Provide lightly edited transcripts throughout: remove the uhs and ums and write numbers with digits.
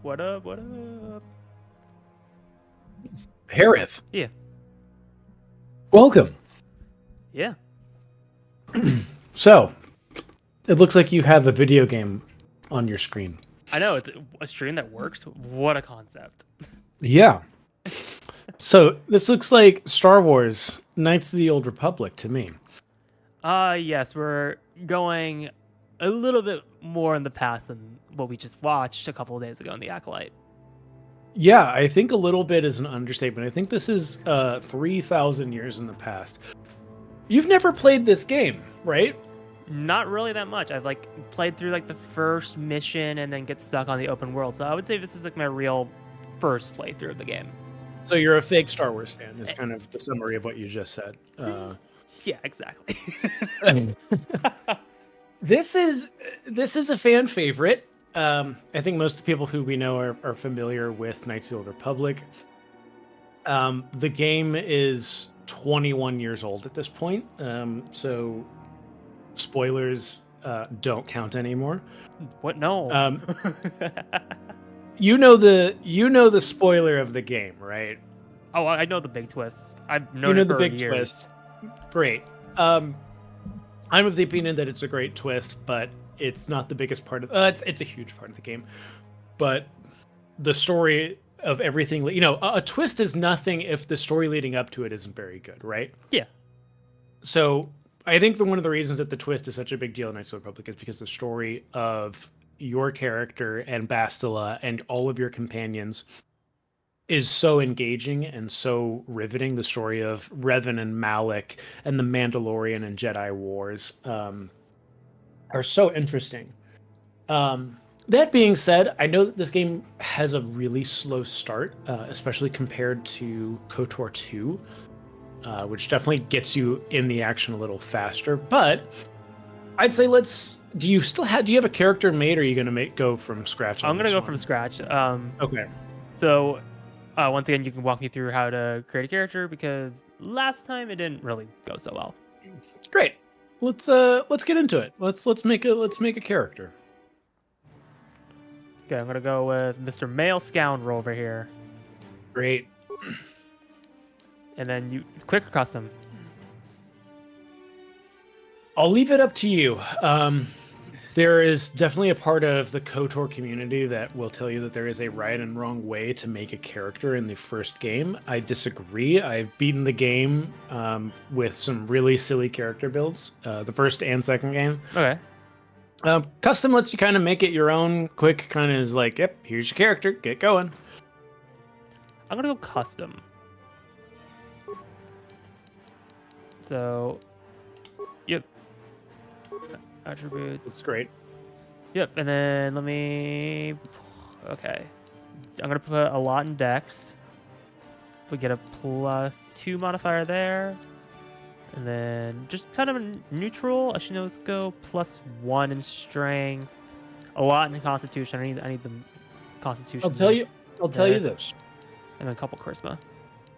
What up? What up? Harith, Yeah. welcome. Yeah. So, it looks like you have a video game on your screen. I know, it's a stream that works. What a concept. Yeah. So, this looks like Star Wars Knights of the Old Republic to me. Yes, we're going a little bit more in the past than what we just watched a couple of days ago in The Acolyte. Yeah, I think a little bit is an understatement. I think this is 3,000 years in the past. You've never played this game, right? Not really that much. I've played through the first mission and then get stuck on the open world. So I would say this is my real first playthrough of the game. So you're a fake Star Wars fan, is kind of the summary of what you just said. Yeah, exactly. This is a fan favorite. I think most of the people who we know are familiar with Knights of the Old Republic. The game is 21 years old at this point, so spoilers don't count anymore. What? No. You know the spoiler of the game, right? Oh, I know the big twist. I've known You know it the for big years. twist. Great. I'm of the opinion that it's a great twist, but it's not the biggest part of. It's a huge part of the game, but the story of everything. A twist is nothing if the story leading up to it isn't very good, right? Yeah. So I think one of the reasons that the twist is such a big deal in Knights of the Republic is because the story of your character and Bastila and all of your companions is so engaging and so riveting. The story of Revan and Malak and the Mandalorian and Jedi Wars are so interesting. That being said, I know that this game has a really slow start, especially compared to KOTOR 2, which definitely gets you in the action a little faster. But I'd say do you have a character made, or are you going to go from scratch? I'm going to go from scratch. Okay. So, once again, you can walk me through how to create a character, because last time it didn't really go so well. Great. Let's get into it. Let's make a character. Okay, I'm gonna go with Mr. Male Scoundrel over here. Great. And then you quick or custom. I'll leave it up to you. There is definitely a part of the KOTOR community that will tell you that there is a right and wrong way to make a character in the first game. I disagree. I've beaten the game with some really silly character builds, the first and second game. Okay. Custom lets you kind of make it your own. Quick kind of is like, yep, here's your character, get going. I'm gonna go custom. So, yep. Attributes. That's great. Yep, and then okay. I'm gonna put a lot in Dex. We get a +2 modifier there. And then just kind of a neutral. I should know, let's go +1 in strength. A lot in constitution. I need the constitution. I'll tell you this. And then a couple charisma.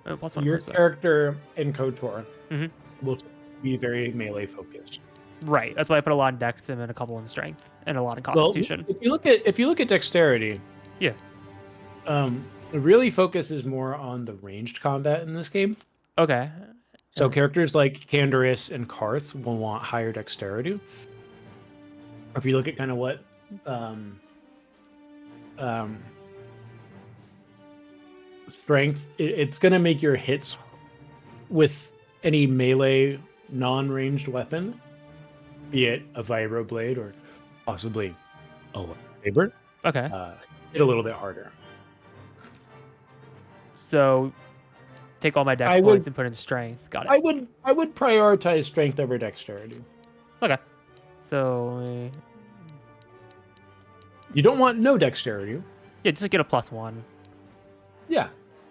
And +1 Your charisma. character in KOTOR Mhm. will be very melee focused. Right. That's why I put a lot in Dex and then a couple in strength and a lot in constitution. Well, if you look at dexterity, Yeah. it really focuses more on the ranged combat in this game. Okay. So characters like Canderous and Karth will want higher dexterity. If you look at kind of what strength, it's going to make your hits with any melee non-ranged weapon, be it a vibroblade or possibly a lightsaber, Okay. hit a little bit harder. So take all my Dex points and put in strength. Got it. I would prioritize strength over dexterity. Okay. So You don't want no dexterity. yeah, just get a +1. Yeah.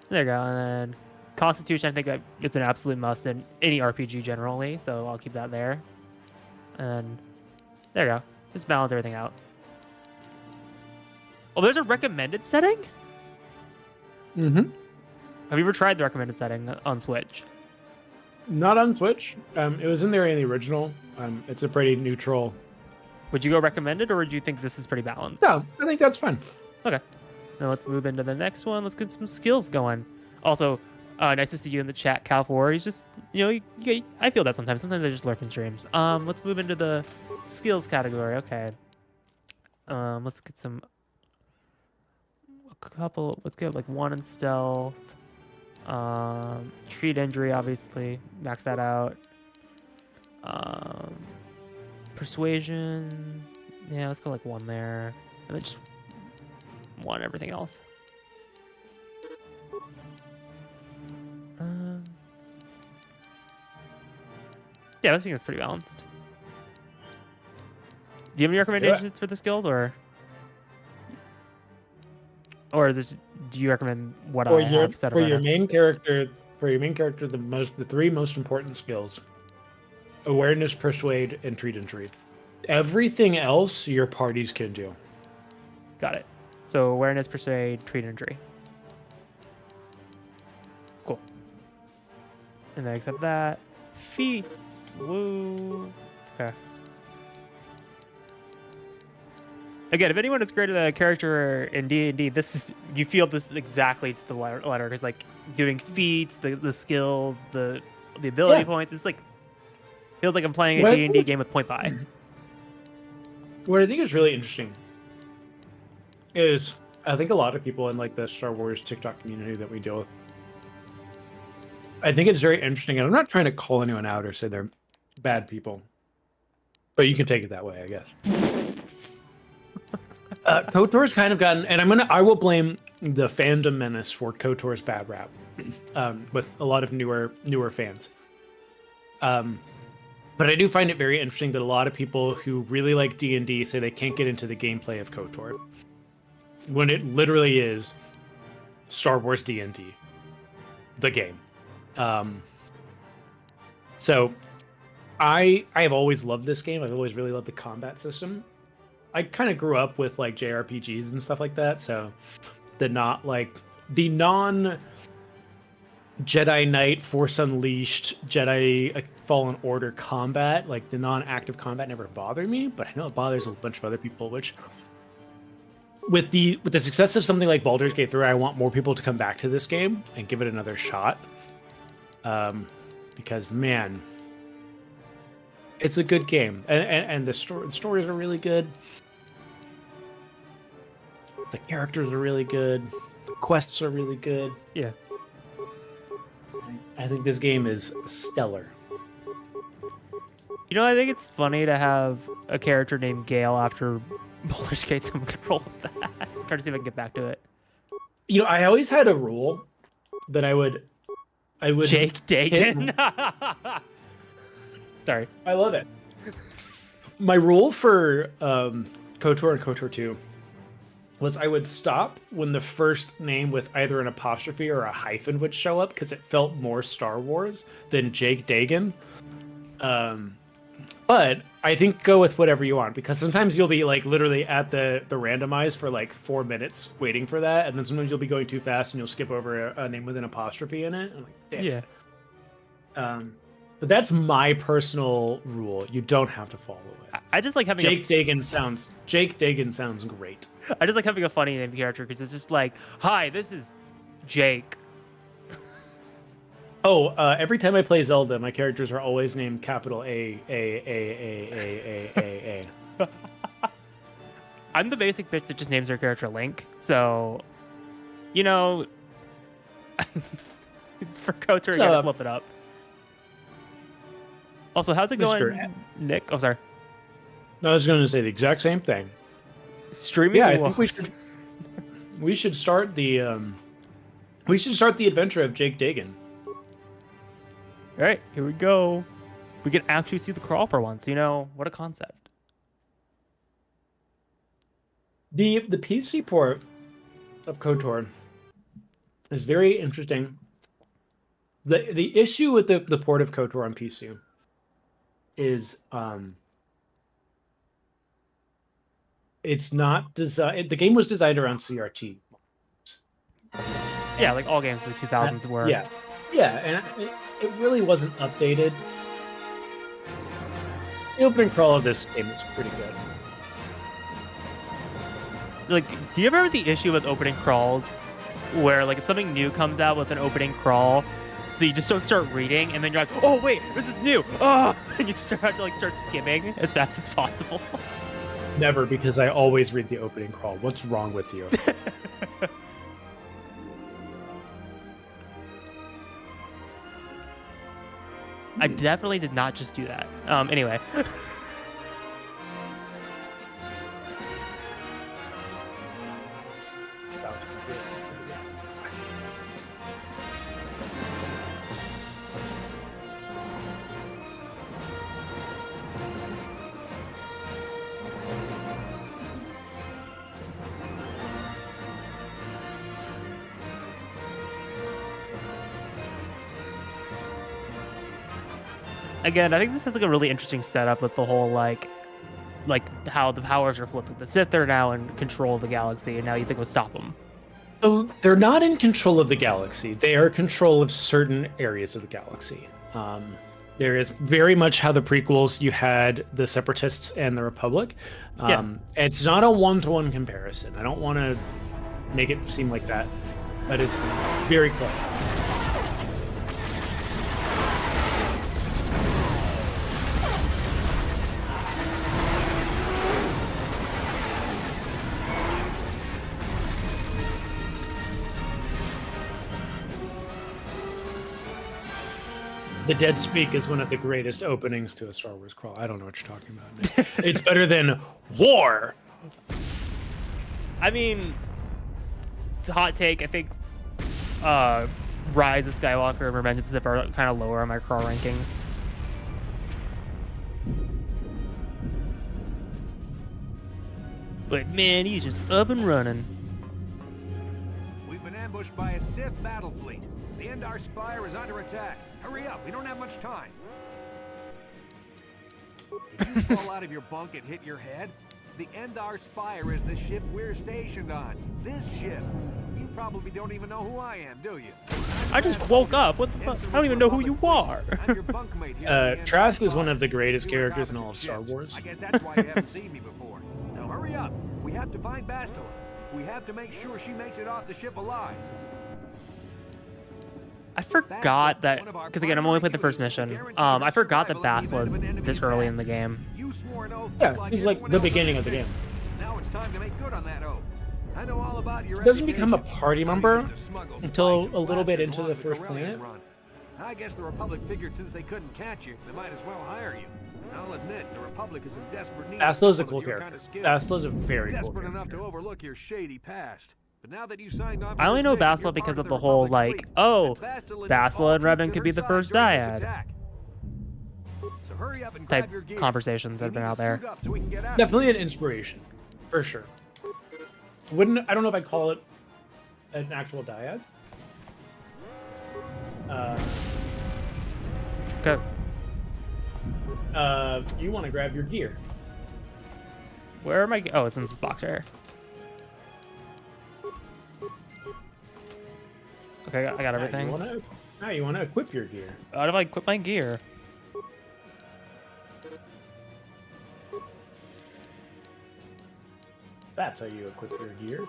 There you go. And then Constitution, I think that it's an absolute must in any RPG generally, so I'll keep that there. And there you go. Just balance everything out. Oh, there's a recommended setting? Mm-hmm. Have you ever tried the recommended setting on Switch? Not on Switch. It was in there in the original. It's a pretty neutral. Would you go recommended, or would you think this is pretty balanced? No, I think that's fine. Okay. Now let's move into the next one. Let's get some skills going. Also, nice to see you in the chat, Cal4. He's just, I feel that sometimes. Sometimes I just lurk in streams. Let's move into the skills category. Okay. Let's get let's get like 1 in stealth. Treat injury, obviously. Max that out. Persuasion. Yeah, let's go like 1 there. And then just 1 everything else. Yeah, I think that's pretty balanced. Do you have any recommendations for the skills, or do you recommend what I have set up for right your now? main character? For your main character, the 3 most important skills: awareness, persuade, and treat injury. Everything else your parties can do. Got it. So awareness, persuade, treat injury. Cool. And then accept that. Feats. Woo. Okay. Again, if anyone has created a character in D&D, you feel this exactly to the letter, because like doing feats, the skills, the ability points, it's like feels like I'm playing a D&D game with point buy. What I think is really interesting is I think a lot of people in like the Star Wars TikTok community that we deal with, I think it's very interesting, and I'm not trying to call anyone out or say they're bad people, but you can take it that way, I guess. KOTOR's kind of gotten, and I will blame the fandom menace for KOTOR's bad rap, with a lot of newer fans. But I do find it very interesting that a lot of people who really like D&D say they can't get into the gameplay of KOTOR, when it literally is Star Wars D&D, the game. So I have always loved this game. I've always really loved the combat system. I kind of grew up with like JRPGs and stuff like that, so the non Jedi Knight, Force Unleashed, Jedi Fallen Order combat, like the non-active combat never bothered me, but I know it bothers a bunch of other people, which with the success of something like Baldur's Gate 3, I want more people to come back to this game and give it another shot. Because man, it's a good game, and the stories are really good. The characters are really good. The quests are really good. Yeah. I think this game is stellar. I think it's funny to have a character named Gale after Baldur's Gate, so I'm gonna roll with that. I'm trying to see if I can get back to it. I always had a rule that I would Jake Dagan. Sorry. I love it. My rule for KOTOR and KOTOR 2 was I would stop when the first name with either an apostrophe or a hyphen would show up, because it felt more Star Wars than Jake Dagan. But I think go with whatever you want, because sometimes you'll be like literally at the randomize for like 4 minutes waiting for that, and then sometimes you'll be going too fast and you'll skip over a name with an apostrophe in it. I'm like, damn. Yeah. But that's my personal rule. You don't have to follow it. I just like having Jake Dagan sounds great. I just like having a funny name character, because it's just like, hi, this is Jake. Oh, every time I play Zelda, my characters are always named capital A. I'm the basic bitch that just names her character Link. So, for KOTOR, you gotta flip it up. Also, how's it going, Nick? Oh, sorry. No, I was going to say the exact same thing. Streaming. Yeah, I think we should start the adventure of Jake Dagan. All right, here we go. We can actually see the crawl for once. What a concept. The PC port of KOTOR is very interesting. The issue with the port of KOTOR on PC is it's not designed. The game was designed around CRT. Yeah, like all games in the 2000s were. Yeah, and it really wasn't updated. The opening crawl of this game is pretty good. Like, do you ever have the issue with opening crawls where, like, if something new comes out with an opening crawl, so you just don't start reading, and then you're like, oh, wait, this is new. Oh, and you just have to, like, start skimming as fast as possible. Never, because I always read the opening crawl. What's wrong with you? I definitely did not just do that. Anyway. Again, I think this is like a really interesting setup with the whole like how the powers are flipped. Like the Sith are now in control of the galaxy, and now you think we'll stop them. So they're not in control of the galaxy. They are in control of certain areas of the galaxy. There is very much how the prequels you had the Separatists and the Republic. It's not a one-to-one comparison. I don't want to make it seem like that, but it's very close. The Dead Speak is one of the greatest openings to a Star Wars crawl. I don't know what you're talking about, man. It's better than War. I mean, it's a hot take. I think Rise of Skywalker and Revenge of the Sith are kind of lower on my crawl rankings. But man, he's just up and running. We've been ambushed by a Sith battle fleet. The Endar Spire is under attack. Hurry up, we don't have much time. Did you fall out of your bunk and hit your head? The Endar Spire is the ship we're stationed on. This ship. You probably don't even know who I am, do you? I just woke up. What the fuck? I don't even know who you are. I'm your bunkmate here. Trask is one of the greatest characters in all of Star Wars. I guess that's why you haven't seen me before. Now hurry up. We have to find Bastila. We have to make sure she makes it off the ship alive. I forgot that, because again, I'm only playing the first mission. I forgot that Bastila is this early in the game. Yeah, he's like the beginning of the game. Now it's time to make good on that oath. I know all about your He doesn't become a party member until a little bit into the first planet. I guess the Republic figured since they couldn't catch you, they might as well hire you. I'll admit, the Republic is in desperate need. Bastila's a cool character. Bastila's a very cool desperate character. enough to overlook your shady past. But now that you signed on, I only know Bastila because of the whole, like, oh, Bastila and Revan could be the first dyad type conversations that have been out there. Definitely an inspiration, for sure. I don't know if I'd call it an actual dyad. Okay. You want to grab your gear. Where am I? Oh, it's in this box right here. Okay, I got everything. Now you want to equip your gear. How do I equip my gear? That's how you equip your gear.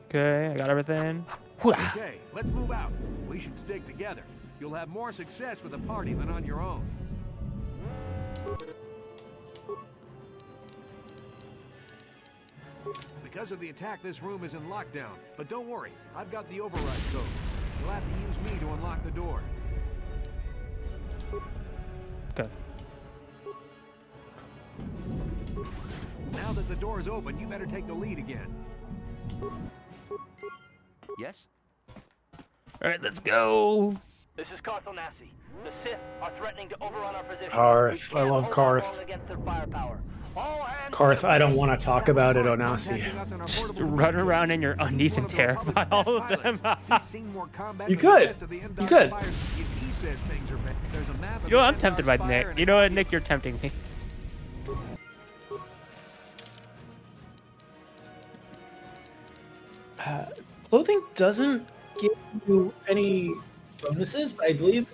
Okay, I got everything. Okay, let's move out. We should stick together. You'll have more success with a party than on your own. Because of the attack, this room is in lockdown. But don't worry, I've got the override code. You'll have to use me to unlock the door. Okay. Now that the door is open, you better take the lead again. Yes? All right, let's go. This is Karth Onasi. The Sith are threatening to overrun our position. Karth, We I can't love hold Karth. long against their firepower. All hands Karth, to I don't the want to talk about it, Onasi. Contacting us in our Just portable run division. around in your undies and He's one of the terrify all of public's them. best pilots. He's seen more combat You than the could. rest of the You Endar could. Spires. If he says things are bad, there's a map of You know, the I'm Endar tempted by Spire Nick. and You a know what, copy Nick? You're tempting me. Clothing doesn't give you any bonuses, but I believe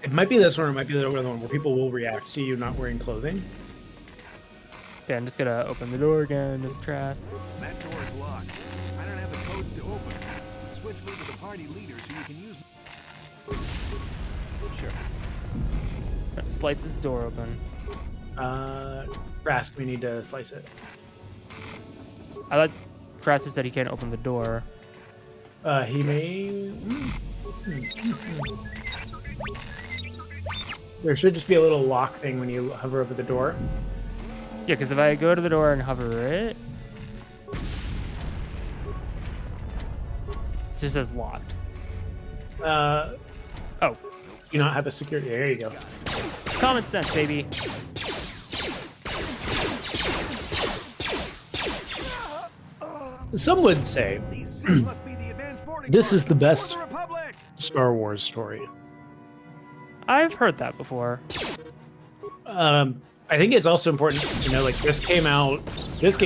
it might be this one or it might be the other one where people will react to you not wearing clothing. Okay, I'm just gonna open the door again. This Trask. That door is locked. I don't have the codes to open it. Switch me to the party leader so you can use. Sure. Slice this door open. Rask, we need to slice it. I thought Trask said he can't open the door. He may. There should just be a little lock thing when you hover over the door. Yeah, because if I go to the door and hover it, it just says locked. Oh, Oh, do not have a security. There you go. common sense, baby. Some would say These Sith must be the advanced boarding this party is the for best the Republic. Star Wars story. I've heard that before. I think it's also important to know, like, this game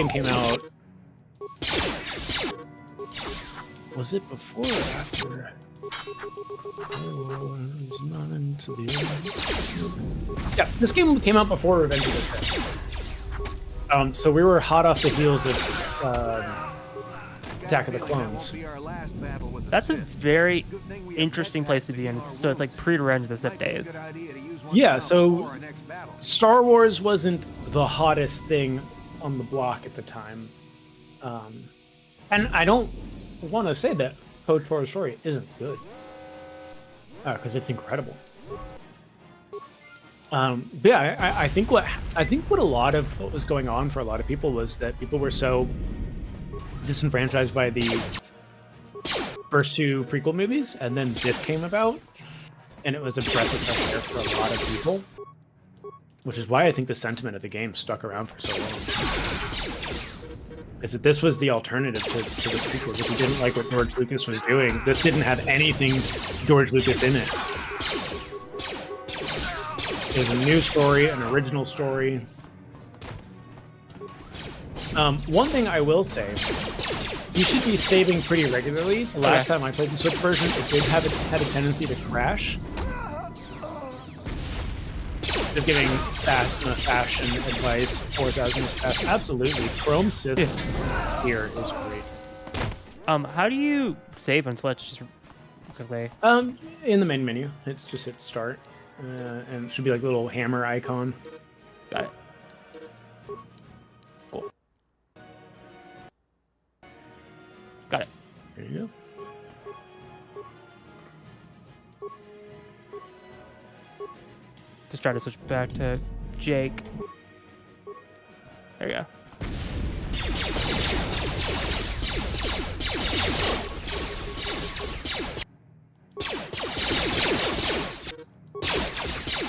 came out. Was it before or after? Yeah, this game came out before Revenge of the Sith. So we were hot off the heels of Attack of the Clones. That's a very interesting place to be in. So it's like pre-Revenge of the Sith days. Yeah, so Star Wars wasn't the hottest thing on the block at the time. And I don't want to say that Code Forest Story isn't good. Because it's incredible. But yeah, I think what a lot of what was going on for a lot of people was that people were so disenfranchised by the first two prequel movies, and then this came about, and it was a breath of fresh air for a lot of people, which is why I think the sentiment of the game stuck around for so long. Is that this was the alternative to the prequels. If you didn't like what George Lucas was doing, this didn't have anything George Lucas in it. It was a new story, an original story. One thing I will say, you should be saving pretty regularly. The last time I played the Switch version, it did had a tendency to crash. Of giving fast fashion advice 4,000 years past. Absolutely. Chrome Sith here is great. How do you save on Switch? Just quickly. In the main menu, it's just hit start. And it should be like a little hammer icon. Got it. Cool. Got it. There you go. Just try to switch back to Jake. There you go.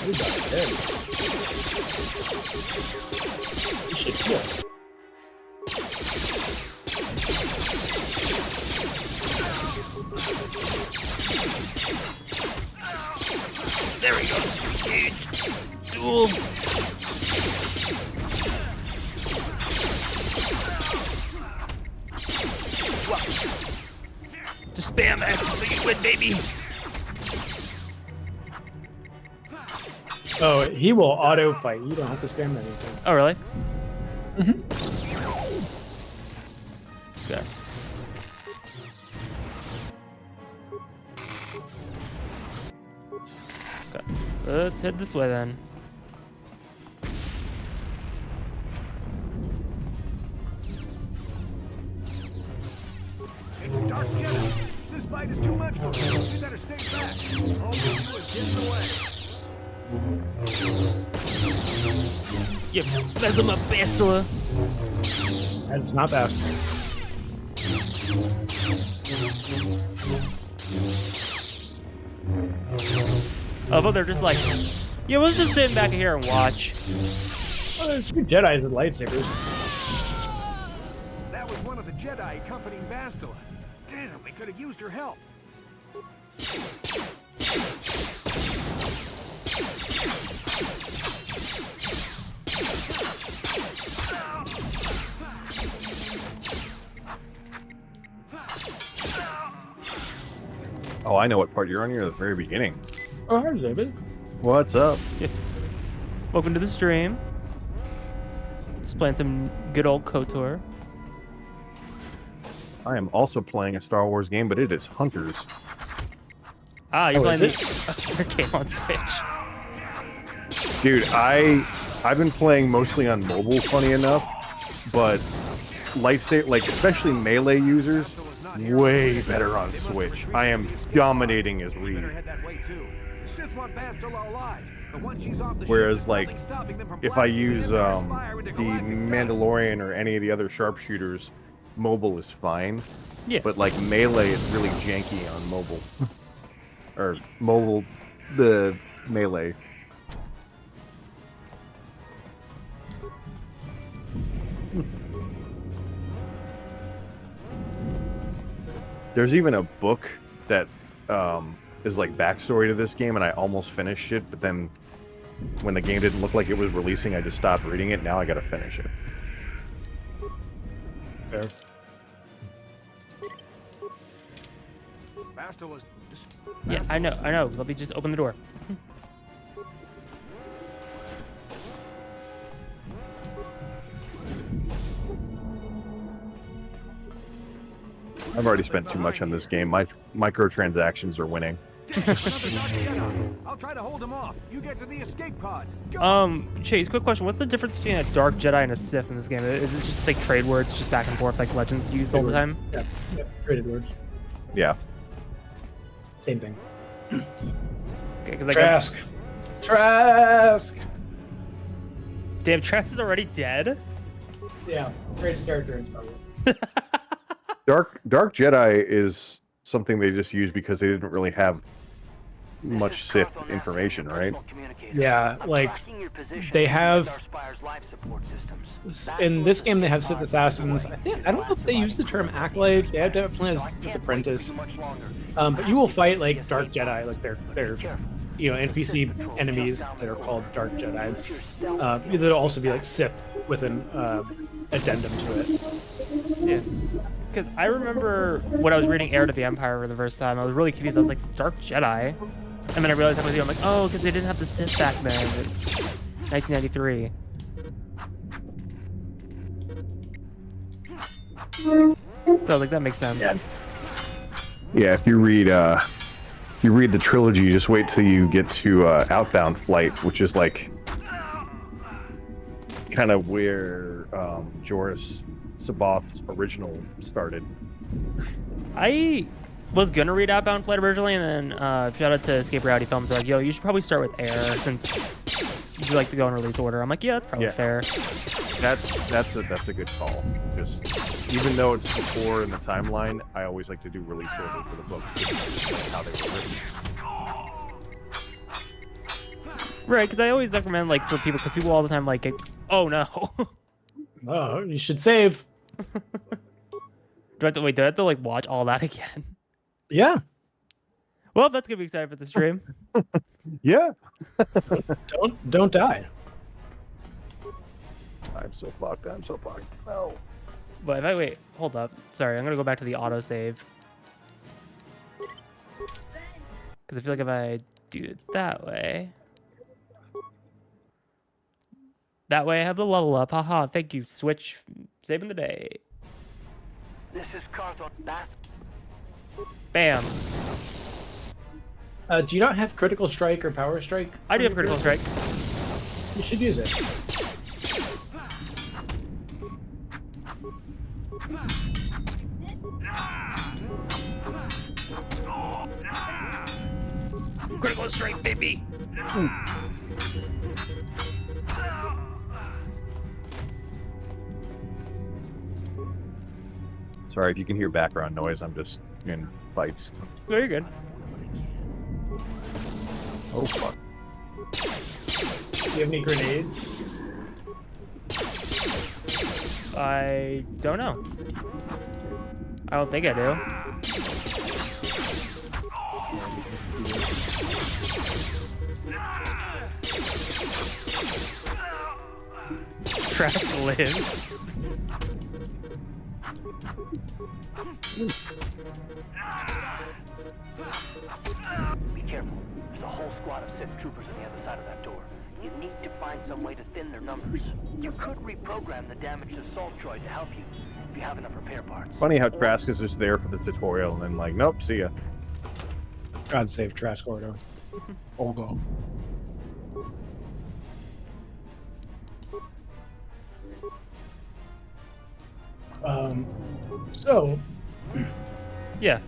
You got it. You should kill. There we go. Disengage. Duel. Just spam X until you win, baby. Oh, he will auto fight. You don't have to spam anything. Oh, really? Mhm. Okay. Okay. Let's head this way then. It's a dark Jedi. This fight is too much for me. You better stay back. All we do is get in the way. You mess him up, Bastila. That's not bad. Although they're just like, yeah, let's just sit back here and watch. Oh, there's two Jedis with lightsabers. That was one of the Jedi accompanying Bastila. Damn, we could have used her help. Oh, I know what part you're on. You're at the very beginning. Oh, hi, David. What's up? Welcome to the stream. Just playing some good old KOTOR. I am also playing a Star Wars game, but it is Hunters. Ah, you're Oh, playing is the game on Switch. Dude, I've been playing mostly on mobile, funny enough, but lightsaber, like especially melee users, way better on Switch. I am dominating as Reed. Whereas, like, if I use the Mandalorian or any of the other sharpshooters, mobile is fine. Yeah. But like melee is really janky on mobile. Or mobile, the melee. There's even a book that is like backstory to this game, and I almost finished it, but then when the game didn't look like it was releasing, I just stopped reading it. Now I gotta finish it. Fair. Yeah, I know. Let me just open the door. I've already spent too much on this game. My microtransactions are winning. I'll try to hold him off. You get to the escape pods. Go. Chase, quick question. What's the difference between a Dark Jedi and a Sith in this game? Is it just like trade words, just back and forth, like Legends use all the time? Yeah, traded words. Yeah. Same thing. Okay, because Trask. Trask. Damn, Trask is already dead. Yeah, greatest character in Star Wars. Dark Jedi is something they just use because they didn't really have much Sith information, right? Yeah, like they have in this game they have Sith assassins. I don't know if they use the term acolyte. They have definitely a Sith apprentice. But you will fight like Dark Jedi, like they're NPC enemies that are called Dark Jedi. There'll also be like Sith with an addendum to it. Yeah. Because I remember when I was reading Heir to the Empire for the first time, I was really confused. I was like, Dark Jedi? And then I realized that was you. I'm like, oh, because they didn't have the Sith back then. 1993. So I was like, that makes sense. Yeah, if you read the trilogy, you just wait till you get to Outbound Flight, which is like kind of where Joris Saboth's original started. I was gonna read Outbound Flight originally, and then shout out to Escape Reality Films. They're like, yo, you should probably start with Heir since you like to go in release order. I'm like, yeah, that's probably fair. That's a good call. Just even though it's before in the timeline, I always like to do release order for the book, just like how they were written. Right, because I always recommend like for people, because people all the time like, oh no. Oh, you should save. Do I have to like watch all that again? Yeah. Well, that's gonna be exciting for the stream. Yeah. Don't die. I'm so fucked. No. But if I wait, hold up. Sorry, I'm gonna go back to the autosave. Because I feel like if I do it that way, I have the level up. Haha, thank you, Switch, saving the day. This is Carthon. Bam. Do you not have Critical Strike or Power Strike? I do have Critical Strike. You should use it. Critical Strike, baby. Sorry if you can hear background noise. I'm just in fights. Very good. Oh fuck. Do you have any grenades? I don't know. I don't think I do. Trask lives. Be careful. There's a whole squad of Sith troopers on the other side of that door. You need to find some way to thin their numbers. You could reprogram the damaged assault droid to help you, if you have enough repair parts. Funny how Trask is just there for the tutorial and then like, nope, see ya. God save Trask Ordo. Olgo. So Yeah.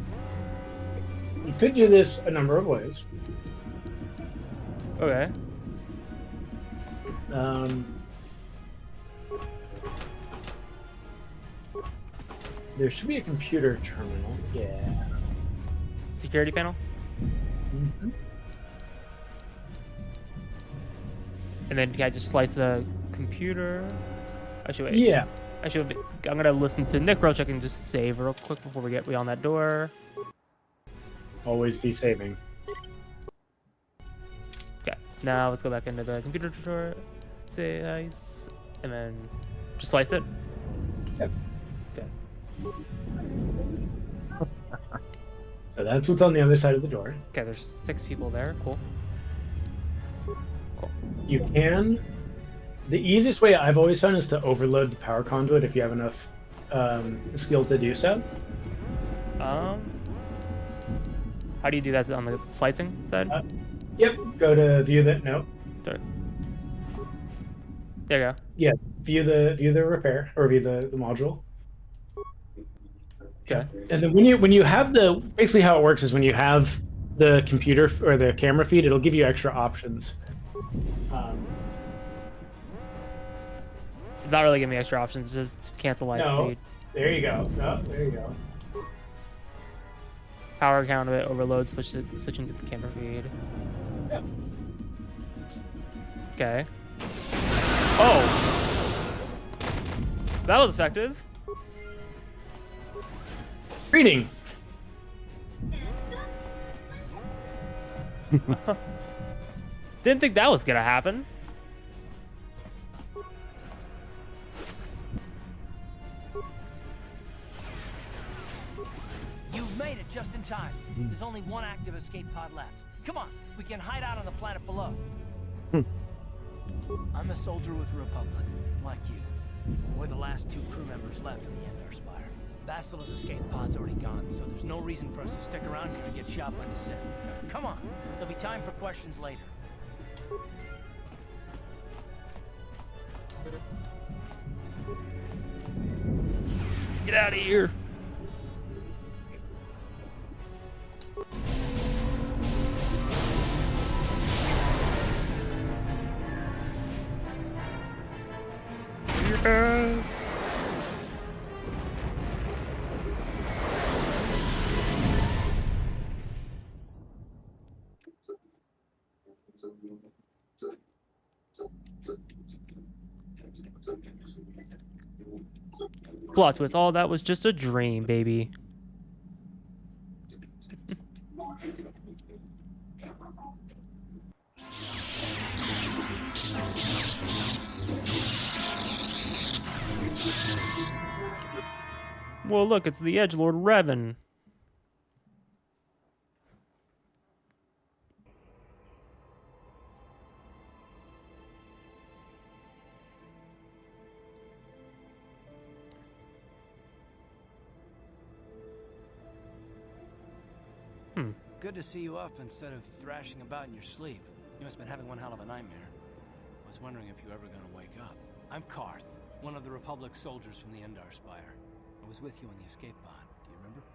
you could do this a number of ways. Okay. There should be a computer terminal. Yeah. Security panel. Mm-hmm. And then can I just slice the computer? Actually, wait. Yeah. Actually, I'm gonna listen to Nick real quick and just save real quick before we get beyond that door. Always be saving. Okay. Now let's go back into the computer tutorial. Slice, and then just slice it. Yep. Okay. So that's what's on the other side of the door. Okay. There's 6 people there. Cool. Cool. You can. The easiest way I've always found is to overload the power conduit if you have enough skill to do so. How do you do that on the slicing side? Yep. Go to view the no. Sorry. There you go. Yeah. View the repair or view the module. Okay. And then when you have basically how it works is when you have the computer or the camera feed, it'll give you extra options. It's not really giving me extra options. It's just cancel live No. feed. There you go. Oh, there you go. Power conduit overload. Switching to the camera feed. Yep. Okay. Oh. That was effective. Reading. Didn't think that was gonna happen. You've made it just in time. There's only one active escape pod left. Come on, we can hide out on the planet below. I'm a soldier with the Republic, like you. We're the last 2 crew members left in the Endar Spire. Bastila's escape pod's already gone, so there's no reason for us to stick around here and get shot by the Sith. Come on, there'll be time for questions later. Let's get out of here. Yeah. Plot twist, all that was just a dream, baby. Well, look, it's the Edgelord Revan. Good to see you up instead of thrashing about in your sleep. You must have been having one hell of a nightmare. I was wondering if you were ever going to wake up. I'm Karth, one of the Republic soldiers from the Endar Spire. I was with you on the escape pod. Do you remember?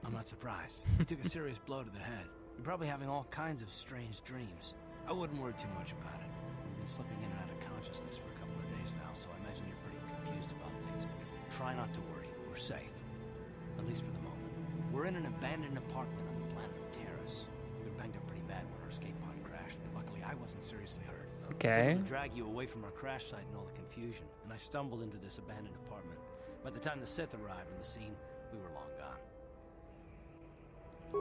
I'm not surprised. You took a serious blow to the head. You're probably having all kinds of strange dreams. I wouldn't worry too much about it. You've been slipping in and out of consciousness for a couple of days now, so I imagine you're pretty confused about things. Try not to worry. We're safe. At least for the moment. We're in an abandoned apartment on the planet of Terrace. We were banged up pretty escape pod crashed, but luckily I wasn't seriously hurt. I was Okay. able to drag you away from our crash site and all the confusion, and I stumbled into this abandoned apartment. By the time the Sith arrived on the scene, we were long gone.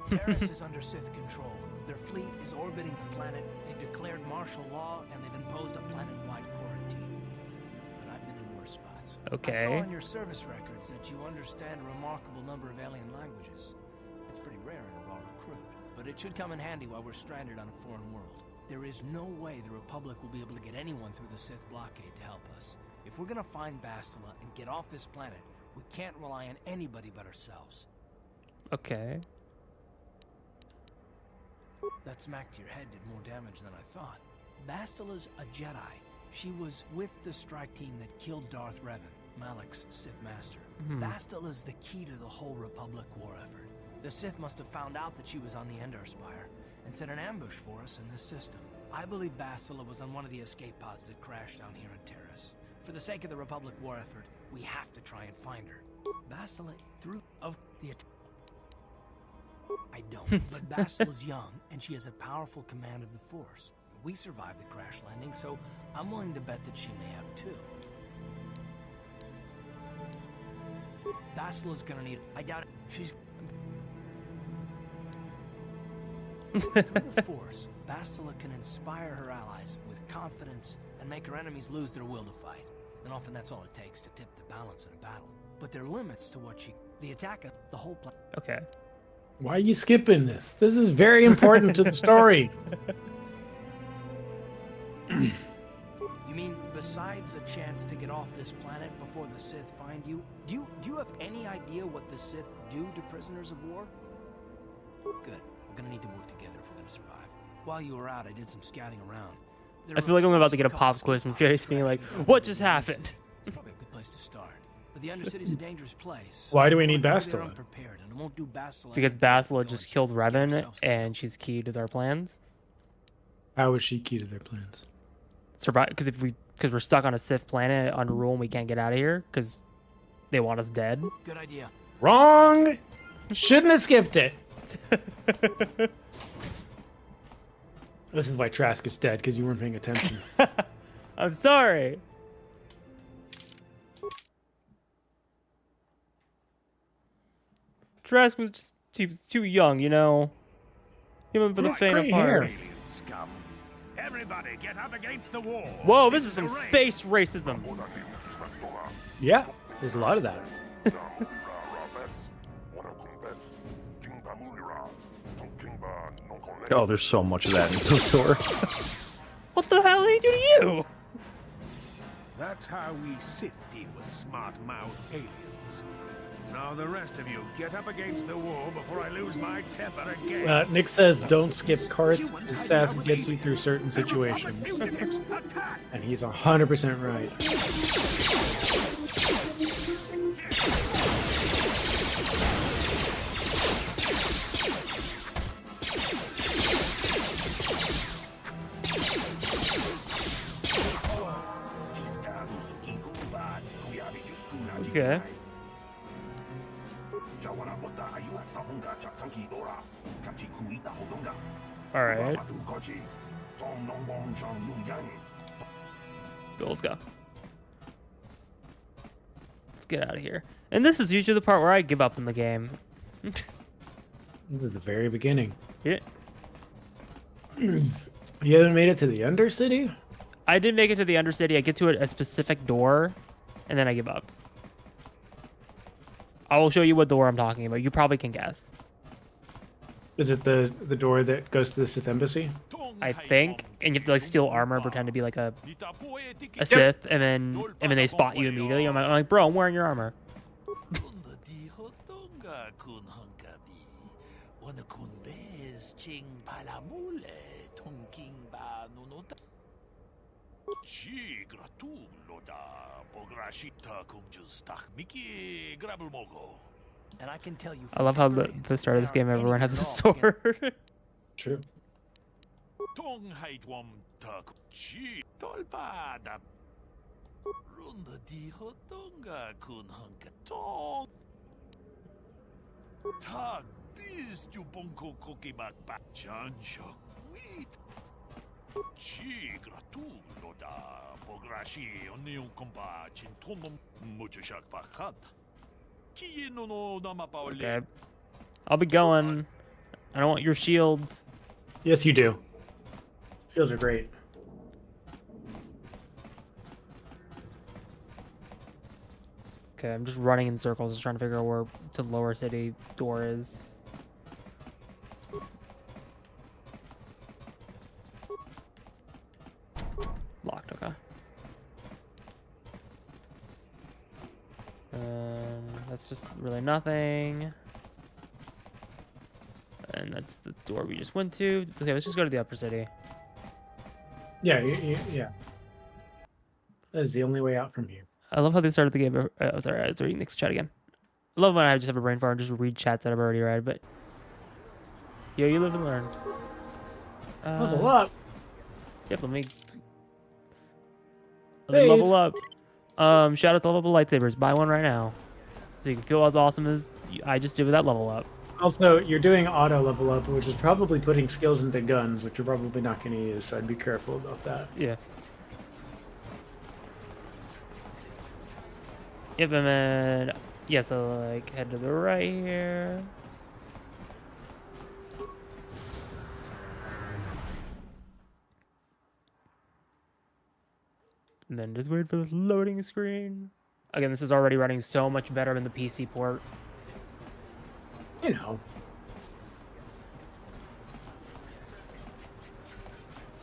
Terrace is under Sith control. Their fleet is orbiting the planet. They've declared martial law, and they've imposed a planet-wide quarantine. But I've been in worse spots. I Okay. saw in your service records that you understand a remarkable number of alien languages. It's pretty rare in a raw recruit, but it should come in handy while we're stranded on a foreign world. There is no way the Republic will be able to get anyone through the Sith blockade to help us. If we're gonna find Bastila and get off this planet, we can't rely on anybody but ourselves. Okay. That smack to your head did more damage than I thought. Bastila's a Jedi. She was with the strike team that killed Darth Revan, Malak's Sith master. Bastila's the key to the whole Republic war effort. The Sith must have found out that she was on the Endar Spire and set an ambush for us in this system. I believe Bastila was on one of the escape pods that crashed down here in Terrace. For the sake of the Republic war effort, we have to try and find her. Bastila through of the attack. I don't, but Bastila's young, and she has a powerful command of the Force. We survived the crash landing, so I'm willing to bet that she may have too. Bastila's gonna need... I doubt it. She's... Through the Force, Bastila can inspire her allies with confidence and make her enemies lose their will to fight. And often that's all it takes to tip the balance in a battle. But there are limits to what she... The attack of the whole plan... Okay. Why are you skipping this? This is very important to the story. You mean besides a chance to get off this planet before the Sith find you? Do you have any idea what the Sith do to prisoners of war? Good. We're gonna need to work together if we're gonna survive. While you were out, I did some scouting around. There I feel like I'm about to get a pop quiz from Chase being like, what just happened? It's probably a good place to start. But the Undercity's a dangerous place. Why do we need They're Bastila? unprepared, and it won't do Bastila Because any good Bastila going just to killed get Revan, ourselves and she's key to their plans. How is she key to their plans? Survive, because we're stuck on a Sith planet under rule and we can't get out of here because they want us dead. Good idea. Wrong! Shouldn't have skipped it. This is why Trask is dead, because you weren't paying attention. I'm sorry. Trask was just too young, you know. Even for the faint of great heart. hair. Alien scum. Everybody get up against the wall. Whoa, this is some space racism. Yeah, there's a lot of that. Oh, there's so much of that in KOTOR. What the hell did he do to you? That's how we Sith deal with smart-mouthed aliens. Now the rest of you, get up against the wall before I lose my temper again. Nick says don't skip Karth. His sass gets you through certain situations. Fugitives, attack! And he's 100% right. Okay. All right. Let's go. Let's get out of here. And this is usually the part where I give up in the game. This is the very beginning. Yeah. You haven't made it to the Undercity? I did make it to the Undercity. I get to a specific door, and then I give up. I will show you what door I'm talking about. You probably can guess. Is it the door that goes to the Sith Embassy? I think, and you have to like steal armor, and pretend to be like a Sith, and then they spot you immediately. I'm like, bro, I'm wearing your armor. And I can tell you I love how the start of this game, everyone has a sword. True. Ci gratulo da pograshi onion kompa chintonom muchashak pakat. Ki no no nama paoli. Okay. I'll be going. I don't want your shields. Yes, you do. Shields are great. Okay, I'm just running in circles, just trying to figure out where to lower city door is. Locked, okay. That's just really nothing. And that's the door we just went to. Okay, let's just go to the upper city. Yeah, yeah. That is the only way out from here. I love how they started the game. Sorry, I was reading next chat again. I love when I just have a brain fart and just read chats that I've already read, but... Yo, you live and learn. Level up. Yep, let me Save. level up. Shout out to Level Up Lightsabers. Buy one right now. So you can feel as awesome as I just did with that level up. Also, you're doing auto level up, which is probably putting skills into guns, which you're probably not going to use, so I'd be careful about that. Yeah. Yep, and then... Yeah, so, like, head to the right here. And then just wait for this loading screen. Again, this is already running so much better than the PC port. You know.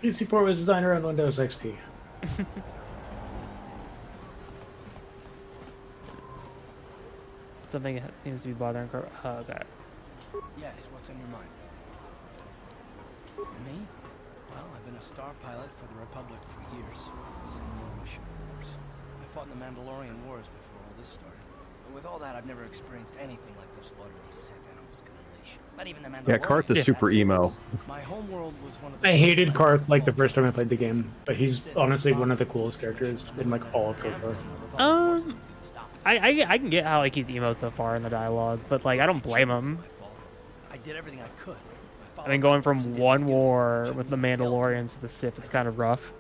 PC port was designed around Windows XP. Something that seems to be bothering her. Okay. Yes, what's on your mind? Me? Well, I've been a star pilot for the Republic for years. Same on my ship, of course. I fought in the Mandalorian Wars before all this started. But with all that, I've never experienced anything like the slaughter these Sith animals can unleash. Not even the Mandalorian. Yeah, Karth is super emo. My home world was one of the I hated Karth like the first time I played the game, but he's honestly one of the coolest characters in like all of KOTOR. I can get how like he's emo so far in the dialogue, but like I don't blame him. I did everything I could. I mean, going from one war with the Mandalorians to the Sith is kind of rough.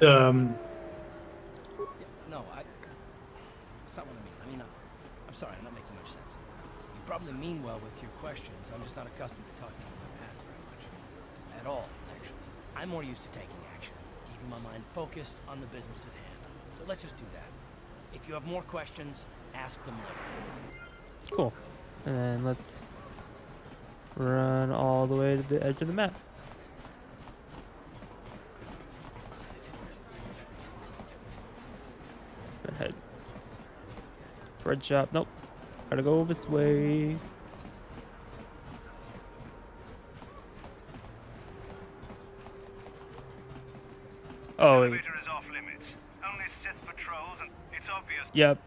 No, that's not what I mean. I'm sorry, I'm not making much sense. You probably mean well with your questions. I'm just not accustomed to talking about my past very much. At all, actually. I'm more used to taking action, keeping my mind focused on the business at hand. So let's just do that. If you have more questions, ask them later. Cool. And then let's run all the way to the edge of the map. Go ahead. Bread shop. Nope. Gotta go this way. Oh, wait. Elevator is off limits. Only Sith patrols, and it's obvious. Yep.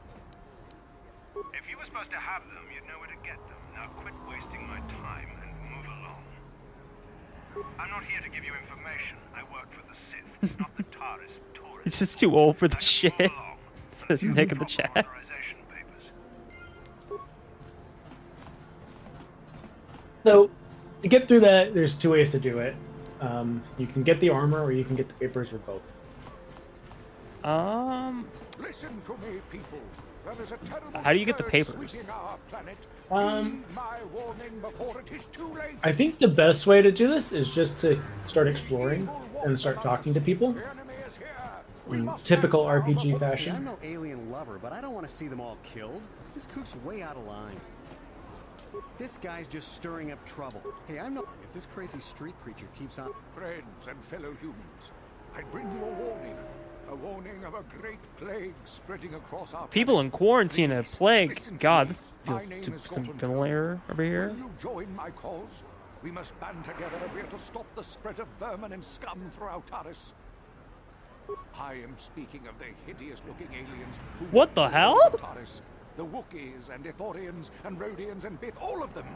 If you were supposed to have them, you'd know where to get them. Now quit wasting my time and move along. I'm not here to give you information. I work for the Sith, not the Taris tourists. It's just too old for the Now just shit. move along. Says Nick in the chat. Authorization papers. So, to get through that, there's two ways to do it. You can get the armor, or you can get the papers, or both. Listen to me, people. There is a terrible How do you get the scourge papers? sweeping our planet. Um, Heed my warning before it is too late. I think the best way to do this is just to start exploring and start talking to people. The enemy is here. We In must typical stand firm RPG above- Yeah, I'm fashion. no alien lover, but I don't want to see them all killed. This kook's way out of line. This guy's just stirring up trouble. Hey, I'm no... If this crazy street preacher keeps on... Friends and fellow humans, I bring you a warning. A warning of a great plague spreading across our People planet. in quarantine at plague. Listen to God, me. this My feels name too, is some Gordon familiar over here. Will you join my cause? We must band together if we are to stop the spread of vermin and scum throughout Taris. I am speaking of the hideous-looking aliens who What the walk hell? around Taris. The Wookiees and Ithorians and Rhodians and Bith, all of them.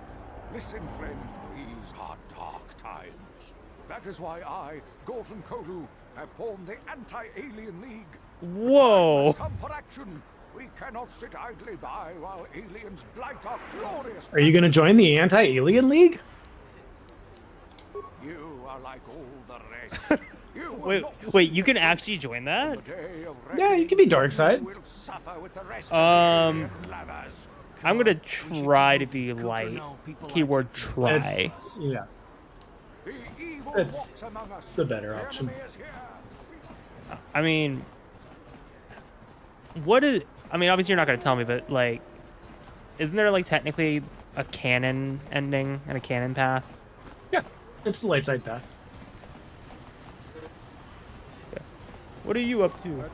Listen, friend, these are dark times. That is why I, Gorton Kolu, have formed the Anti-Alien League. Whoa. Come for action. We cannot sit idly by while aliens blight our glorious... Are you going to join the Anti-Alien League? You are like all the rest. You will Wait, not wait, you see can actually join that? the day of Yeah, you reckoning. can be dark side. You will suffer with the rest Um, of the lovers. I'm gonna We should try to prove be Cooper light. know people like Keyword you can try. That's, yeah, The evil That's walks among us. the better The option. enemy is here. I mean, what is? I mean, obviously you're not gonna tell me, but like, isn't there like technically a canon ending and a canon path? yeah, it's the light side path. What are you up to?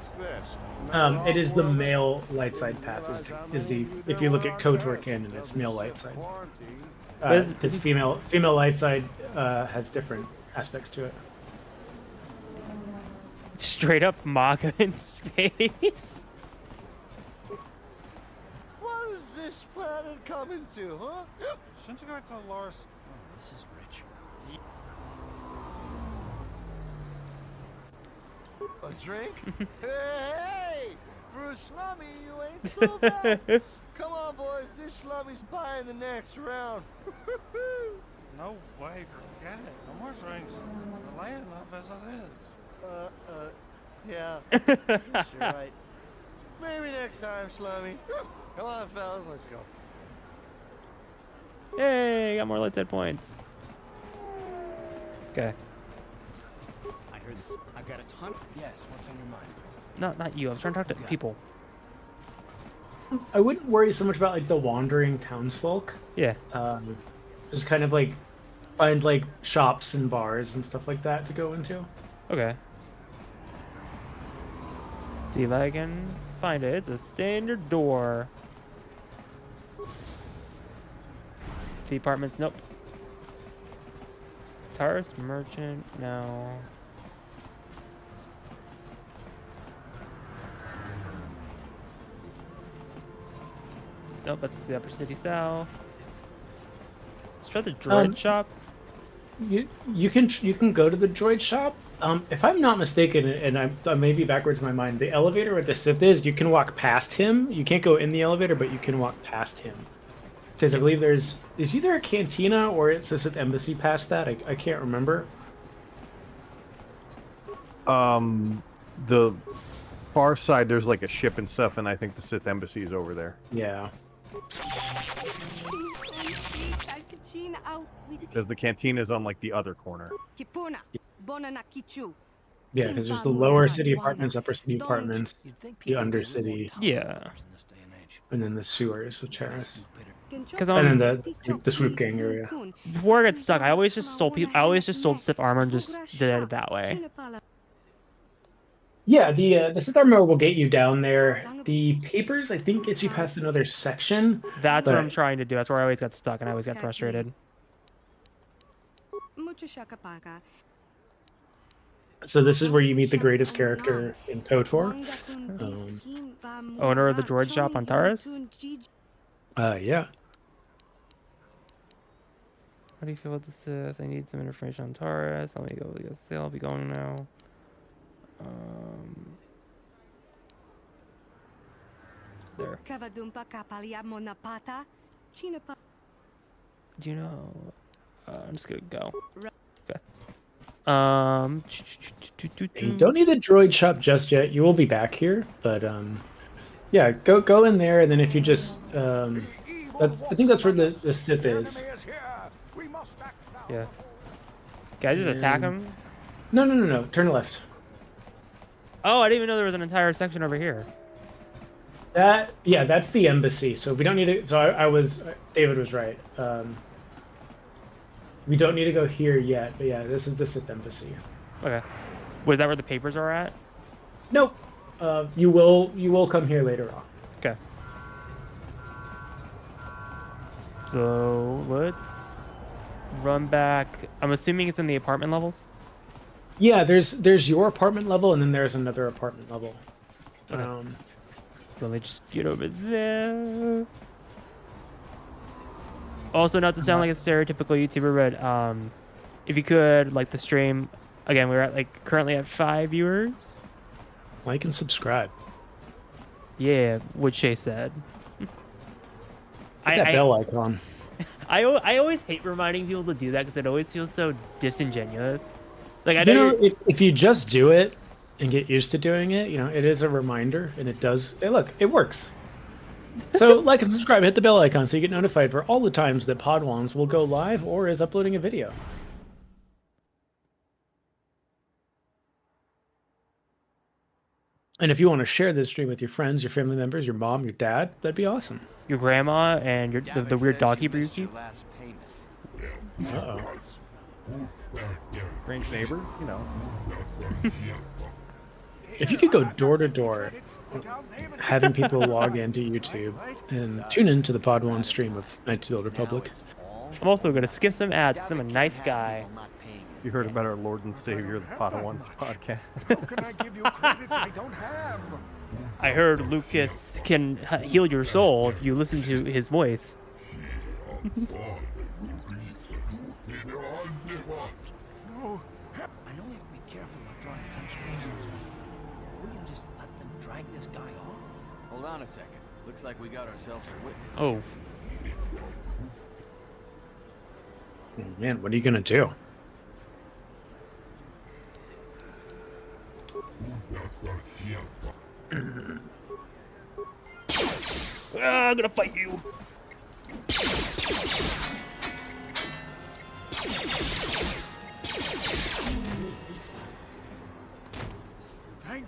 It is the male light side path. Is the if you look at KOTOR canon, it's male light side. Because female light side has different aspects to it. Straight up Maka in space. What is this planet coming to, huh? Oh, this is rich. A drink? Hey! For a slummy, you ain't so bad. Come on, boys. This slummy's buying the next round. No way, forget it. No more drinks. The land enough as it is. Yeah. You're right. Maybe next time, slummy. Come on, fellas. Let's go. Hey, got more light side points. Okay. I heard this. I've got a ton. Yes, what's on your mind? No, not you. I was trying to talk to people. I wouldn't worry so much about like the wandering townsfolk. Yeah. Just kind of like find like shops and bars and stuff like that to go into. Okay. See if I can find it. It's a standard door. The apartments. Nope. Taurus merchant. No. Nope, that's the Upper City South. Let's try the droid shop. You can go to the droid shop. If I'm not mistaken, and I may be backwards in my mind, the elevator where the Sith is, you can walk past him. You can't go in the elevator, but you can walk past him. Because I believe there's either a cantina or it's the Sith embassy past that. I can't remember. The far side, there's like a ship and stuff, and I think the Sith embassy is over there. Yeah. Because the cantina is on like the other corner. Yeah, because there's the lower city apartments, upper city apartments, the undercity, Yeah. and then the sewers, which are Because and then the swoop gang area. before I got stuck, I always just stole people. I always just stole Sith armor and just did it that way. Yeah, the Sith armor will get you down there. The papers, I think, gets you past another section. That's what I'm but- trying to do. That's where I always got stuck and I always got frustrated. So this is where you meet the greatest character in KOTOR. Owner of the droid shop on Taurus. Yeah. How do you feel about the Sith? I need some information on Taurus. Let me go. I'll be going now. There. Do you know? I'm just gonna go. Okay. You don't need the droid shop just yet. You will be back here, but yeah, go in there, and then if you just I think that's where the Sith is. Yeah. Can I just attack him? No. Turn left. Oh, I didn't even know there was an entire section over here. That's the embassy. So we don't need to. So David was right. We don't need to go here yet, but yeah, this is the Sith embassy. Okay. Was that where the papers are at? Nope. You will come here later on. Okay. So let's run back. I'm assuming it's in the apartment levels. Yeah, there's your apartment level, and then there's another apartment level. Okay. So let me just get over there. Also, not to sound like a stereotypical YouTuber, but if you could like the stream again, we're at like currently at 5 viewers. Like and subscribe. Yeah, what Shay said. Hit that bell icon. I always hate reminding people to do that because it always feels so disingenuous. Like I You know, know, if you just do it and get used to doing it, it is a reminder, and it does. Hey, look, it works. So like and subscribe, hit the bell icon so you get notified for all the times that Podwans will go live or is uploading a video. And if you want to share this stream with your friends, your family members, your mom, your dad, that'd be awesome. your grandma and the weird dog keeper you keep. Uh-oh. Strange neighbor, you know. If you could go door to door, having people log into YouTube and tune into the Podwan stream of Knights of the Old Republic. I'm also gonna skip some ads because I'm a nice guy. You heard about our Lord and Savior, the Padawan podcast. How can I give you credits I don't have? I heard Lucas can heal your soul if you listen to his voice. No. I know we have to be careful about drawing attention to ourselves. We can just let them drag this guy off. Hold on a second. Looks like we got ourselves a witness. Oh. Man, what are you gonna do? I'm gonna fight you.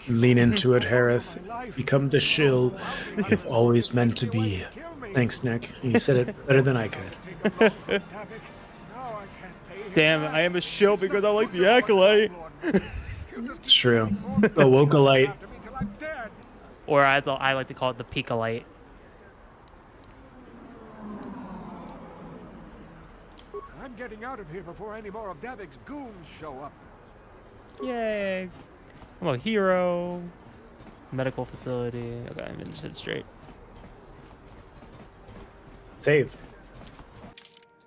Lean into it, Harith. Become the shill you've always meant to be. Thanks, Nick. You said it better than I could. Damn, I am a shill because I like the acolyte. It's true. A wokalite. Or as I like to call it, the peakolite. I'm getting out of here before any more of Davik's goons show up. Yay. I'm a hero. Medical facility. Okay, I'm gonna just hit straight. Save.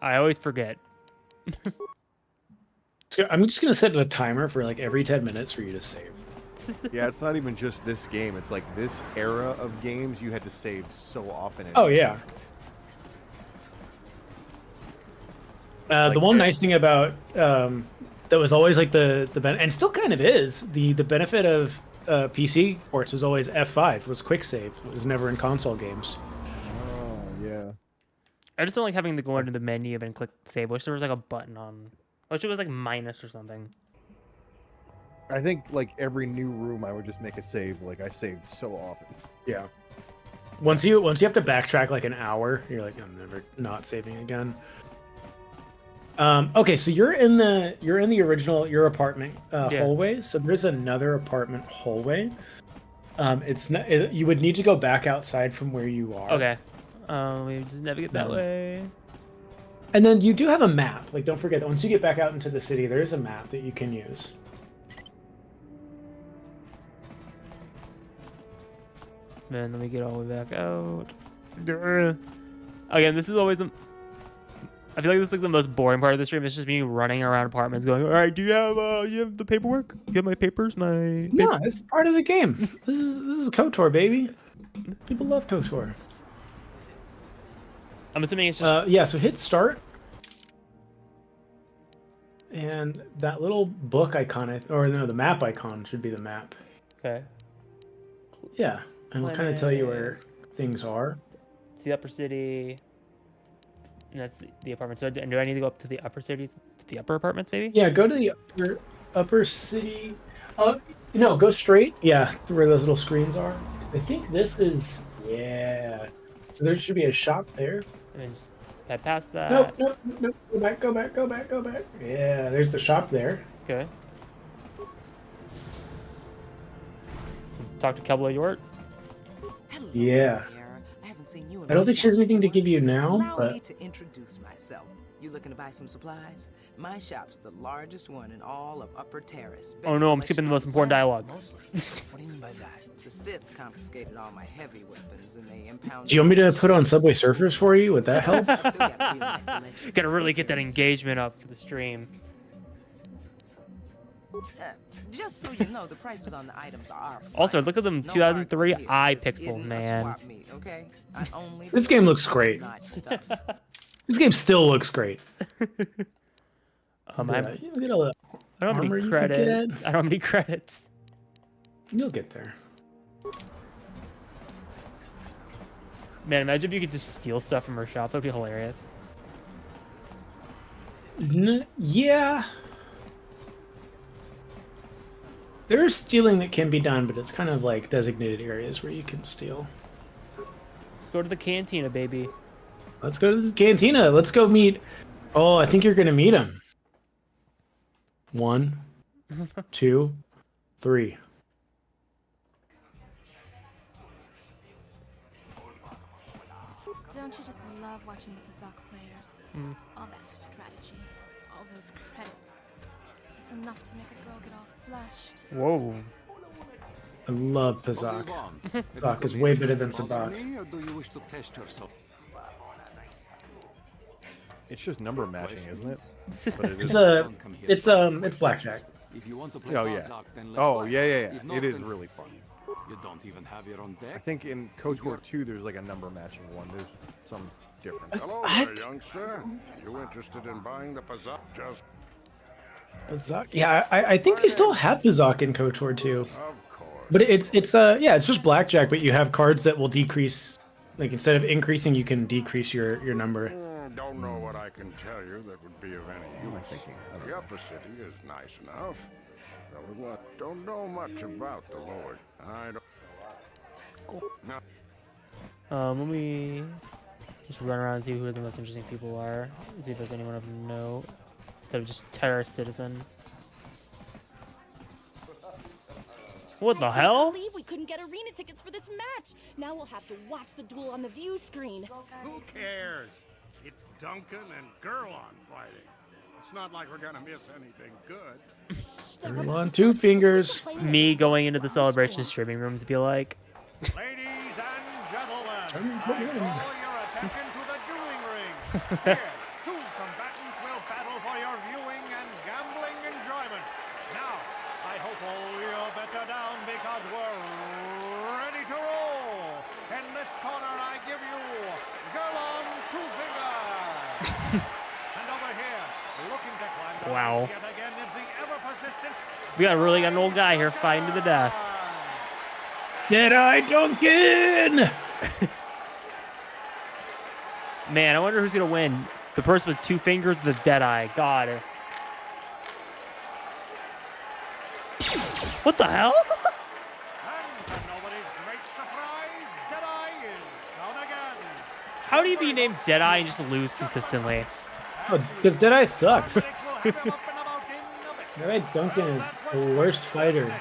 I always forget. I'm just gonna set a timer for like every 10 minutes for you to save. Yeah, it's not even just this game. It's like this era of games you had to save so often. Oh yeah. The one nice thing about that was always like the and still kind of is the benefit of PC ports was always F5 was quick save. It was never in console games. Oh yeah. I just don't like having to go into the menu and click save. I wish there was like a button on. I wish it was like minus or something. I think like every new room I would just make a save. Like I saved so often. Yeah. Once you have to backtrack like an hour, you're like, I'm never not saving again. Okay, so you're in the original apartment hallway. So there's another apartment hallway. It's not. You would need to go back outside from where you are. Okay. We just navigate that way. And then you do have a map. Like, don't forget that once you get back out into the city, there is a map that you can use. Then let me get all the way back out. Again, this is always I feel like this is like the most boring part of the stream. It's just me running around apartments going, all right, do you have the paperwork? You have my papers? Yeah, it's part of the game. This is KOTOR, baby. People love KOTOR. I'm assuming it's just... yeah, so hit start. And that little book icon, or no, the map icon should be the map. Okay. Yeah, and we'll kind of tell you where things are. It's the upper city. And that's the apartment. So do I need to go up to the upper cities, to the upper apartments, maybe? Yeah, go to the upper city. No, go straight. Yeah, to where those little screens are. I think this is, yeah. So there should be a shop there. And then just head past that. Nope. Go back. Yeah, there's the shop there. Okay. Talk to Kelbla Yort. Yeah. I don't think she has anything to give you now, Allow but... me to introduce myself. You looking to buy some supplies? My shop's the largest one in all of Upper Terrace. Oh no, I'm skipping the most important dialogue. What do you mean by that? The Sith confiscated all my heavy weapons and they impounded... Do you want me to put on Subway Surfers for you? Would that help? Gotta really get that engagement up for the stream. Just so you know, the prices on the items are... Also, look at them 2003 eye pixels, man. This game looks great. This game still looks great. I Yeah, you get a little don't have armor any you could credits. get. I don't have any credits. You'll get there. Man, imagine if you could just steal stuff from her shop. That'd be hilarious. Yeah. There's stealing that can be done, but it's kind of like designated areas where you can steal. Let's go to the cantina, baby. Let's go to the cantina. Let's go meet. Oh, I think you're gonna meet him. 1, 2, 3. Don't you just love watching the Pazak players? Mm. All that strategy, all those credits. It's enough to make a girl get all flushed. Whoa. I love Pazak. Pazak is way better than Sabak. It's just number matching, isn't it? But it It's it's blackjack. Oh yeah. Oh yeah. It is really fun. You don't even have your own I deck. think in Coach War 2 there's like a number matching one. There's some difference. Hello there, youngster. You interested in buying the Pazak? Just Pazak. Yeah, I think they still have Pazak in KOTOR 2. of course. But it's just blackjack, but you have cards that will decrease. Like instead of increasing, you can decrease your number. Don't know what I can tell you that would be of any use. The upper city is nice enough. Though don't know much about the lower. I don't. No. Let me just run around and see who the most interesting people are. See if there's anyone of note. Instead of just terrorist citizen. What the hell? I can't believe we couldn't get arena tickets for this match. Now we'll have to watch the duel on the view screen. Who cares? It's Duncan and Gurlon fighting. It's not like we're gonna miss anything good. On 2 fingers. Me going into the celebration streaming rooms be like, Ladies and gentlemen, I call your attention to the dueling ring. Here, 2 combatants will battle for your viewing and gambling enjoyment. Now, I hope all your bets are down because we're ready to roll. In this corner, I give you Gurlon 2 Fingers. And over here, looking to climb the Wow. rise yet again is the ever-persistent we got really got an old guy here fighting to the death. Deadeye Duncan! Man, I wonder who's gonna win. The person with 2 fingers or the Deadeye. God. What the hell? And to nobody's great surprise, Deadeye is down again. How do you be named Deadeye and just lose consistently? Oh, because Deadeye sucks. Deadeye Duncan is the worst fighter.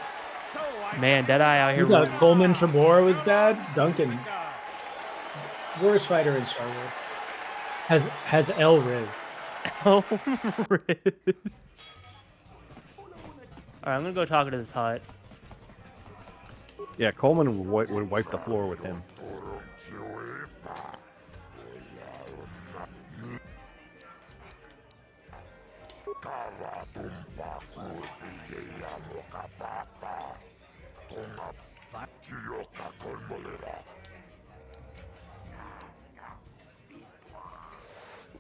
Man, Deadeye out here. You thought Coleman Trebor was bad? Duncan. Worst fighter in Star Wars. Has El Riv. El Riv. Alright, I'm gonna go talk to this hut. Yeah, Coleman would wipe the floor with him.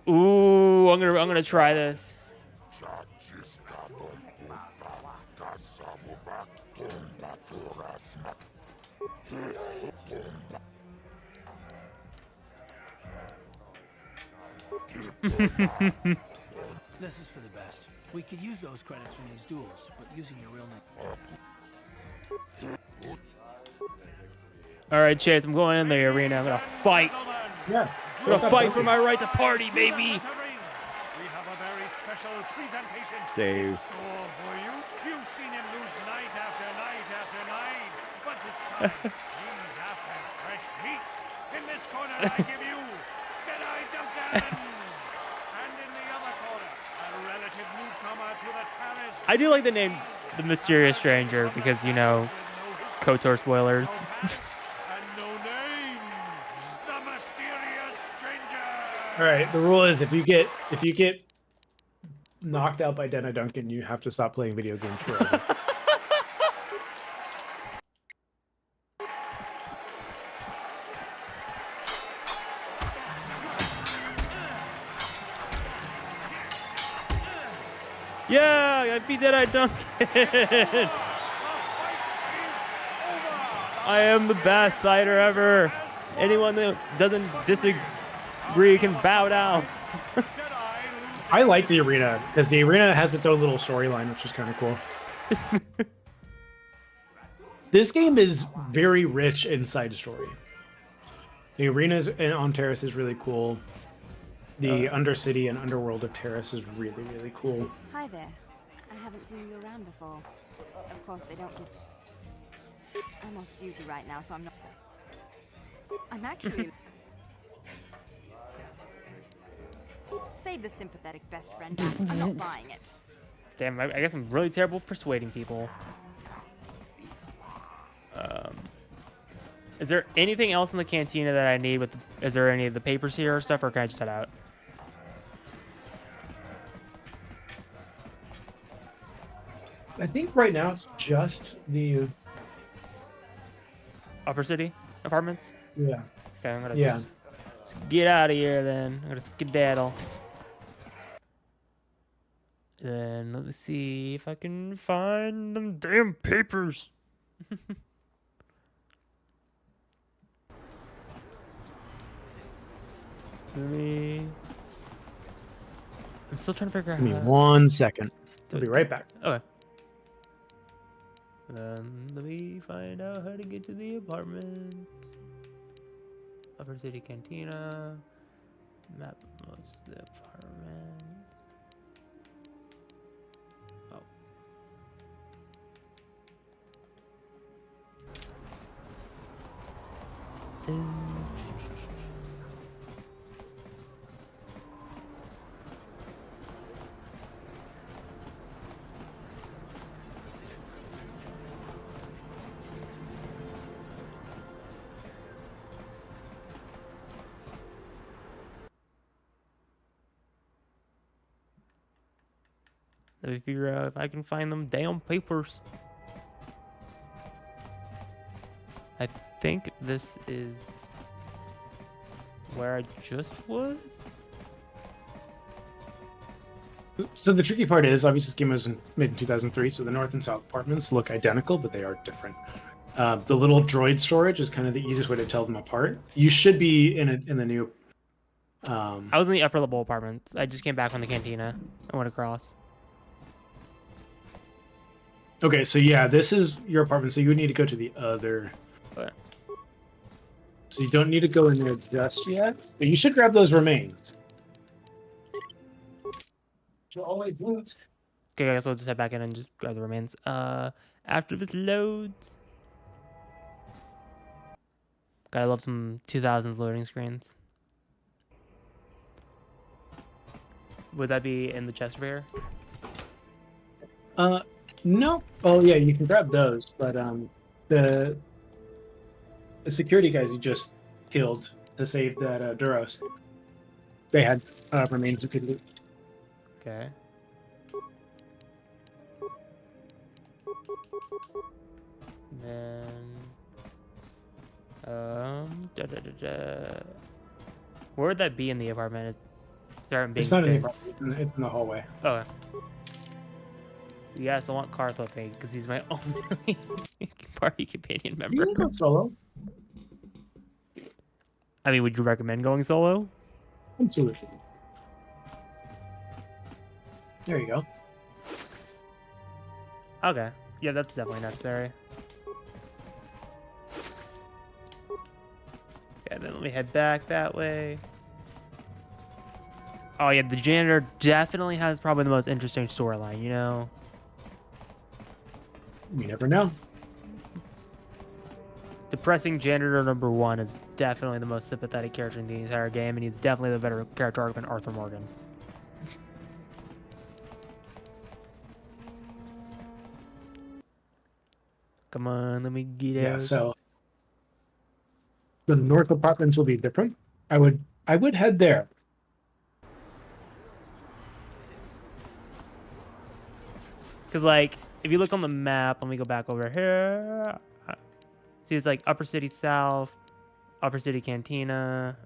Ooh, I'm gonna try this. This is for the best. We could use those credits from these duels, but using your real name. Alright, Chase, I'm going in the arena. I'm gonna fight. Yeah. I'm gonna fight for my right to party, baby. We have a very special presentation Dave. in store for you. You've seen him lose night after night after night, but this time he's after fresh meat. In this corner, I give you Deadeye Duncan, and in the other corner, a relative newcomer to the terrace. I do like the name The Mysterious Stranger because, you know, KOTOR spoilers. And no name, the mysterious stranger. All right. The rule is if you get knocked out by Deadeye Duncan, you have to stop playing video games forever. Yeah, I beat that I Duncan. I am the best fighter ever. Anyone that doesn't disagree can bow down. I like the arena because the arena has its own little storyline, which is kind of cool. This game is very rich in side story. The arenas on Terrace is really cool. The Undercity and Underworld of Terrace is really, really cool. Hi there. I haven't seen you around before. Of course, they don't give... I'm off duty right now, so I'm not... I'm actually... Save the sympathetic best friend. I'm not buying it. Damn, I guess I'm really terrible at persuading people. Is there anything else in the cantina that I need with is there any of the papers here or stuff, or can I just head out? I think right now it's just the Upper City apartments? Yeah. Okay, I'm gonna just get out of here then. I'm gonna skedaddle. Then let's see if I can find them damn papers. I'm still trying to figure out Give me 1 second. I'll be right back. Okay. Let me find out how to get to the apartment. Upper City Cantina. Map most of the apartments. Oh. Let me figure out if I can find them damn papers. I think this is where I just was. So the tricky part is, obviously, this game was made in 2003, so the north and south apartments look identical, but they are different. The little droid storage is kind of the easiest way to tell them apart. You should be in the new. I was in the upper level apartments. I just came back from the cantina. I went across. Okay, so yeah, this is your apartment, so you would need to go to the other. Okay. So you don't need to go in there just yet, but you should grab those remains. You'll always loot. Okay, I guess I'll just head back in and just grab the remains. After this loads. God, I love some 2000s loading screens. Would that be in the chest over here? No. Oh yeah, you can grab those, but the security guys you just killed to save that Duros, they had remains you could loot. Okay. Then where would that be in the apartment? Is there being It's not in the bits? apartment, it's in the hallway. Okay. Yes, I want Karth with me because he's my only party companion member. You can go solo. I mean, would you recommend going solo? Absolutely. There you go. Okay. Yeah, that's definitely necessary. Yeah, then let me head back that way. Oh yeah, the janitor definitely has probably the most interesting storyline, you know? You never know. Depressing janitor number 1 is definitely the most sympathetic character in the entire game, and he's definitely the better character arc than Arthur Morgan. Come on, let me get out. Yeah, so the north apartments will be different. I would head there. Because, like, if you look on the map, let me go back over here. See, it's like Upper City South, Upper City Cantina.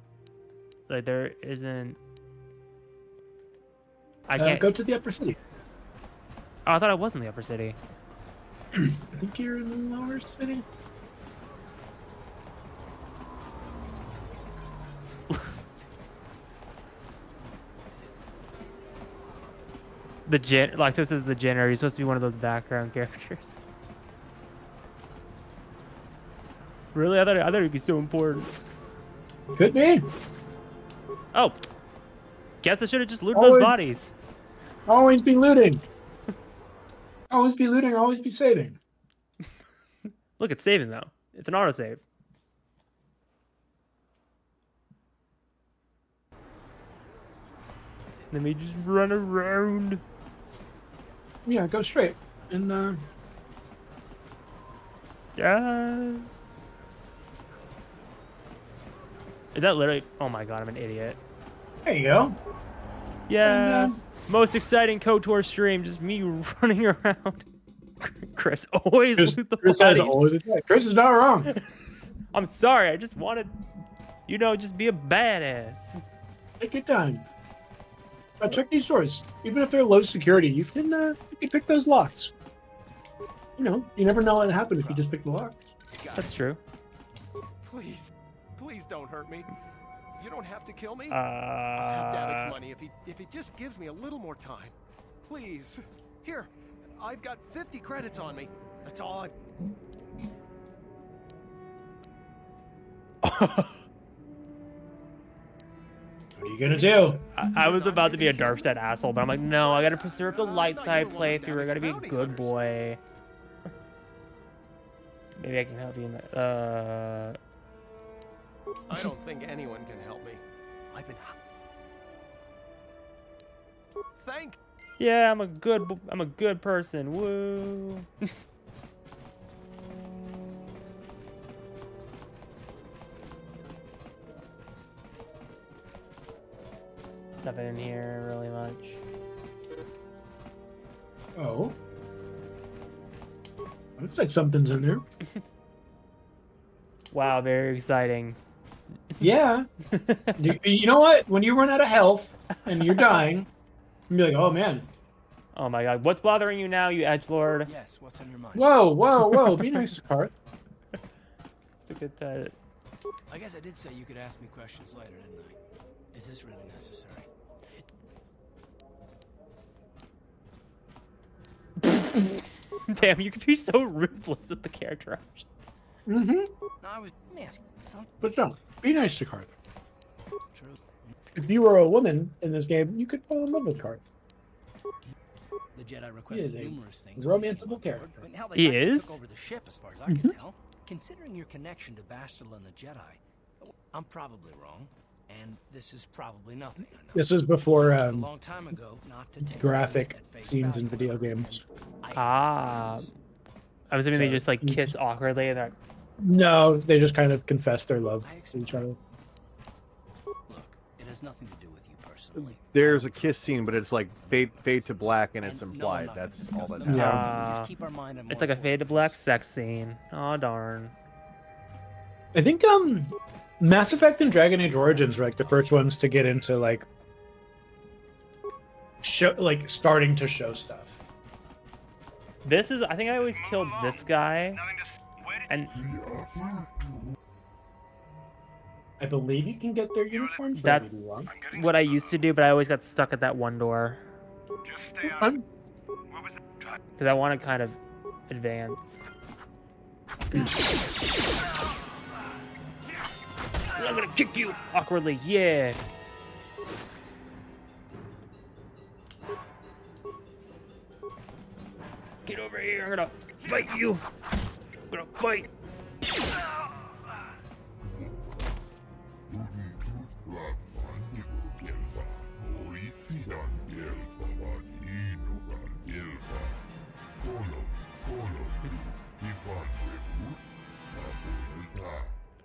Like, there isn't... I can't... Go to the Upper City. Oh, I thought I was in the upper city. I think you're in the lower city. Lactose is the Jenner. He's supposed to be one of those background characters. Really? I thought it'd be so important. Could be. Oh. Guess I should have just looted those bodies. Always be looting. Always be looting, always be saving. Look, it's saving though. It's an autosave. Let me just run around. Yeah, go straight. And Yeah. Is that literally? Oh my god, I'm an idiot. there you go. Yeah. And, Most exciting KOTOR stream, just me running around. Chris always loot the Chris bodies. has always attacked. Chris is not wrong. I'm sorry, I just wanted, just be a badass. Take your time. Check these doors. Even if they're low security, you can pick those locks. You never know what happened if you just pick the lock. That's true. Please, please don't hurt me. You don't have to kill me. I'll have Davik's money if he just gives me a little more time. Please. Here, I've got 50 credits on me. That's all I... What are you gonna do? I was about to be a dark side asshole, but I'm like, no, I gotta preserve the light side playthrough. I gotta be a good boy. Maybe I can help you in that. I don't think anyone can help me. I've been... Thank... Yeah, I'm a good person. Woo. Nothing in here really much. Oh. Looks like something's in there. Wow, very exciting. Yeah. you know what? When you run out of health and you're dying, you'll be like, oh man. Oh my god, what's bothering you now, you edgelord? Yes, what's on your mind? Whoa, whoa, whoa. Be nice to Cart. It's a good time. I guess I did say you could ask me questions later, didn't I? Is this really necessary? Damn, you can be so ruthless at the character option. Mm-hmm. No, I was asking something. But no, be nice to Cart. True. If you were a woman in this game, you could fall in love with Cart. The Jedi He requested is a numerous things. romanceable character. But now He they is? took over the ship, as far as I can tell. Considering your connection to Bastila and the Jedi, I'm probably wrong, and this is probably nothing. I know. This is before A long time ago, not to take graphic things at face scenes in value. video games. Ah. I was assuming they just like kiss awkwardly and they're like, No, they just kind of confess their love to each other. Look, it has nothing to do with you personally. There's a kiss scene, but it's like fade to black and it's And no, implied. I'm not gonna That's all discuss that those. happens. We just keep our mind on it's more like a fade to black sex scene. Oh darn. I think Mass Effect and Dragon Age Origins were like the first ones to get into like starting to show stuff. This is, I think I always killed this guy. And I believe you can get their uniforms. that's what I used to do, but I always got stuck at that one door. Fun. Because I want to kind of advance. I'm gonna kick you awkwardly, yeah. Get over here, I'm gonna fight you. I'm gonna fight.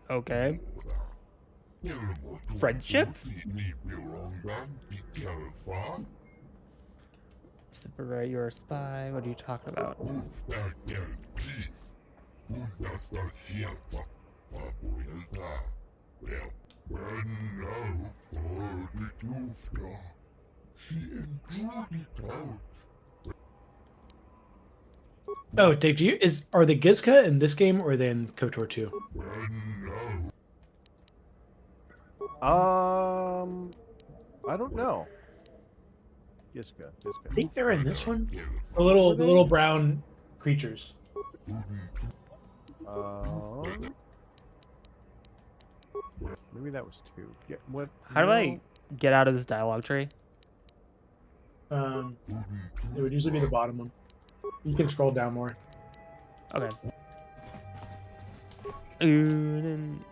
Okay. Friendship? Separate, you're a spy. What are you talking about? Oh, Dave, are the Gizka in this game or are they in KOTOR 2? I don't know. Gizka. I think they're in this one. The little brown creatures. Maybe that was 2. Yeah, what? How do I get out of this dialogue tree? It would usually be the bottom one. You can scroll down more. Okay. Then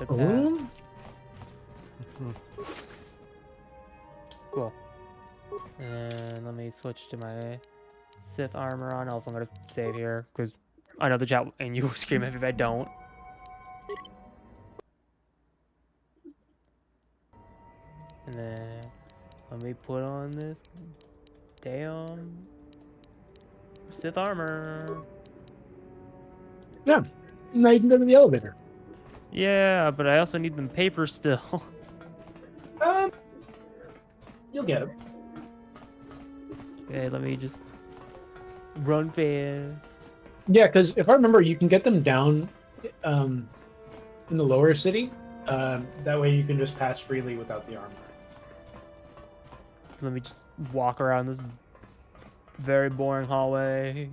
the path. Cool. And let me switch to my Sith armor on. Also, I'm gonna save here because I know the chat and you will scream if I don't. And then let me put on this damn Sith armor. Yeah. Now you can go to the elevator. Yeah, but I also need them papers still. You'll get them. Okay, let me just run fast. Yeah, because if I remember, you can get them down in the lower city. That way you can just pass freely without the armor. Let me just walk around this very boring hallway.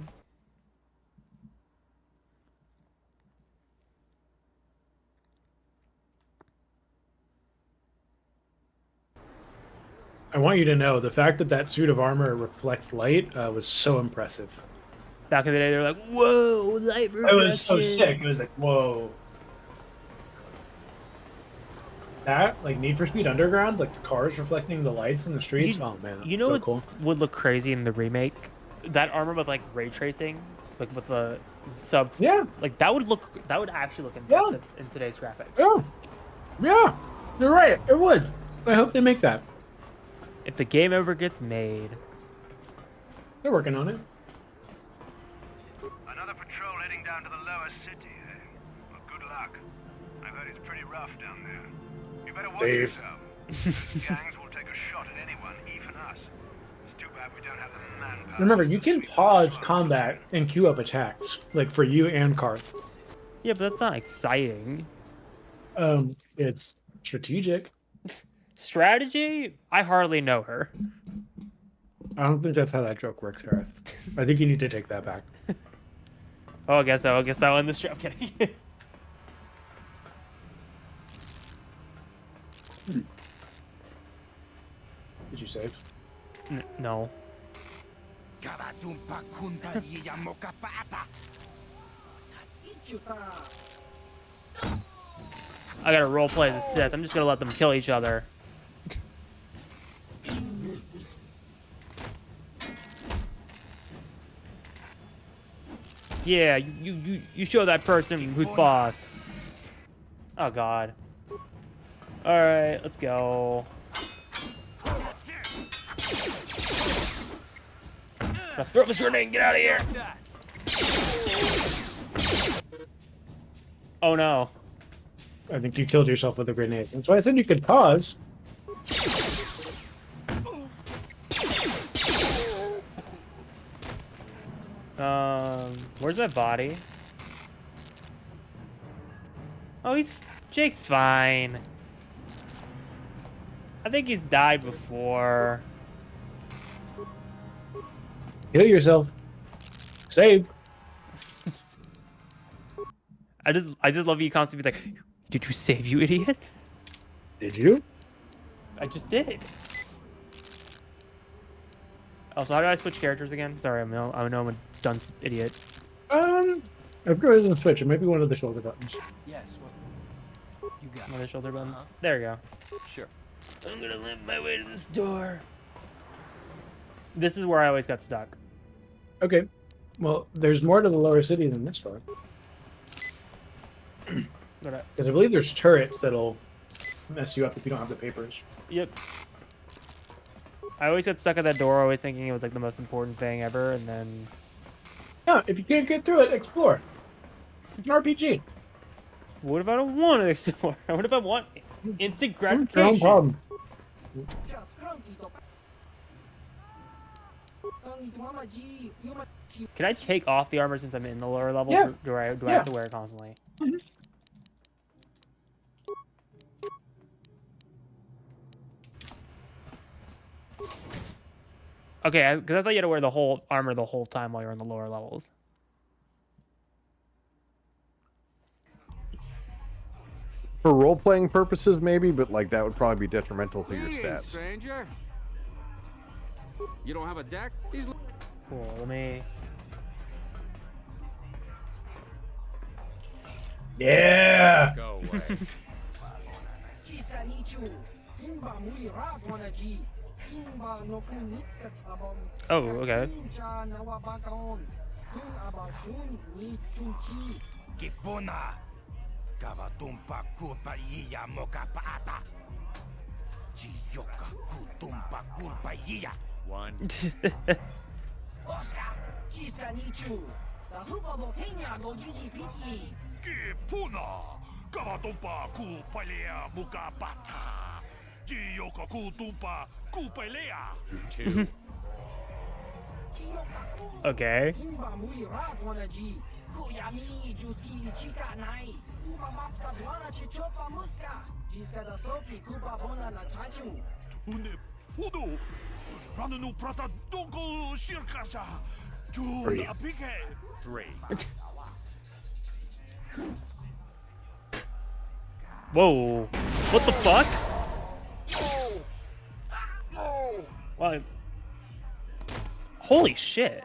I want you to know the fact that that suit of armor reflects light was so impressive. Back in the day, they were like, "Whoa, light reflections!" It was so sick. It was like, whoa. That, like Need for Speed Underground, like the cars reflecting the lights in the streets. Oh man, You know so what cool. would look crazy in the remake? That armor with like ray tracing, like with the sub. Yeah. Like that would actually look impressive in today's graphics. Yeah, you're right. It would. I hope they make that. If the game ever gets made. They're working on it. Another patrol heading down to the lower city, eh? Well, good luck. I've heard it's pretty rough down there. You better watch Dave. yourself. Those gangs will take a shot at anyone, even us. It's too bad we don't have the manpower. Remember, you can pause combat and queue up attacks, like for you and Karth. Yeah, but that's not exciting. It's strategic. Strategy? I hardly know her. I don't think that's how that joke works, Gareth. I think you need to take that back. Oh, I guess that one. The strap. I'm kidding. Did you save? No. I gotta roleplay the Sith. I'm just gonna let them kill each other. Yeah, you show that person who's boss. Oh god. Alright, let's go. Now throw this grenade and get out of here. Oh no. I think you killed yourself with a grenade. That's why I said you could pause. Where's my body? Oh, Jake's fine. I think he's died before. Kill yourself. Save. I just love you constantly be like, did you save, you idiot? Did you? I just did. Also, how do I switch characters again? Sorry, I know I'm a dunce idiot. I've got to switch. It might be one of the shoulder buttons. Yes. What you got? One of the shoulder buttons. There we go. Sure. I'm gonna limp my way to this door. This is where I always got stuck. Okay. Well, there's more to the lower city than this door. Because I believe there's turrets that'll mess you up if you don't have the papers. Yep. I always got stuck at that door, always thinking it was like the most important thing ever, and then... No, if you can't get through it, explore. It's an RPG. What if I don't want to explore? What if I want instant No gratification? problem. Can I take off the armor since I'm in the lower levels? Yeah. Or do I have to wear it constantly? Okay, because I thought you had to wear the whole armor the whole time while you're in the lower levels. For role-playing purposes, maybe, but like that would probably be detrimental to your Hey, stats. stranger. You don't have a deck? These Cool, let me... Yeah! Go away. Oh, okay. Kipuna. Kavatumpa kulpa iya moka paata. Chiyoka kutumpa kulpa iya. One. Oscar, Chiska Nichu. The Hupa Botania go GGPT. Kipuna. Kavatumpa kupalea muka pata. Chiyoka kutumpa kupalea. Two. Okay. Kuyami Juski Chika Nai. Uba Maska Dwana Chichopa Muska. Chiska da Soki Kupa Bona na Chachu. Une Pudu. Rananu Prata Donko Shirkasha. Three. Juna Pike. 3. Whoa. What the fuck? Well, holy shit.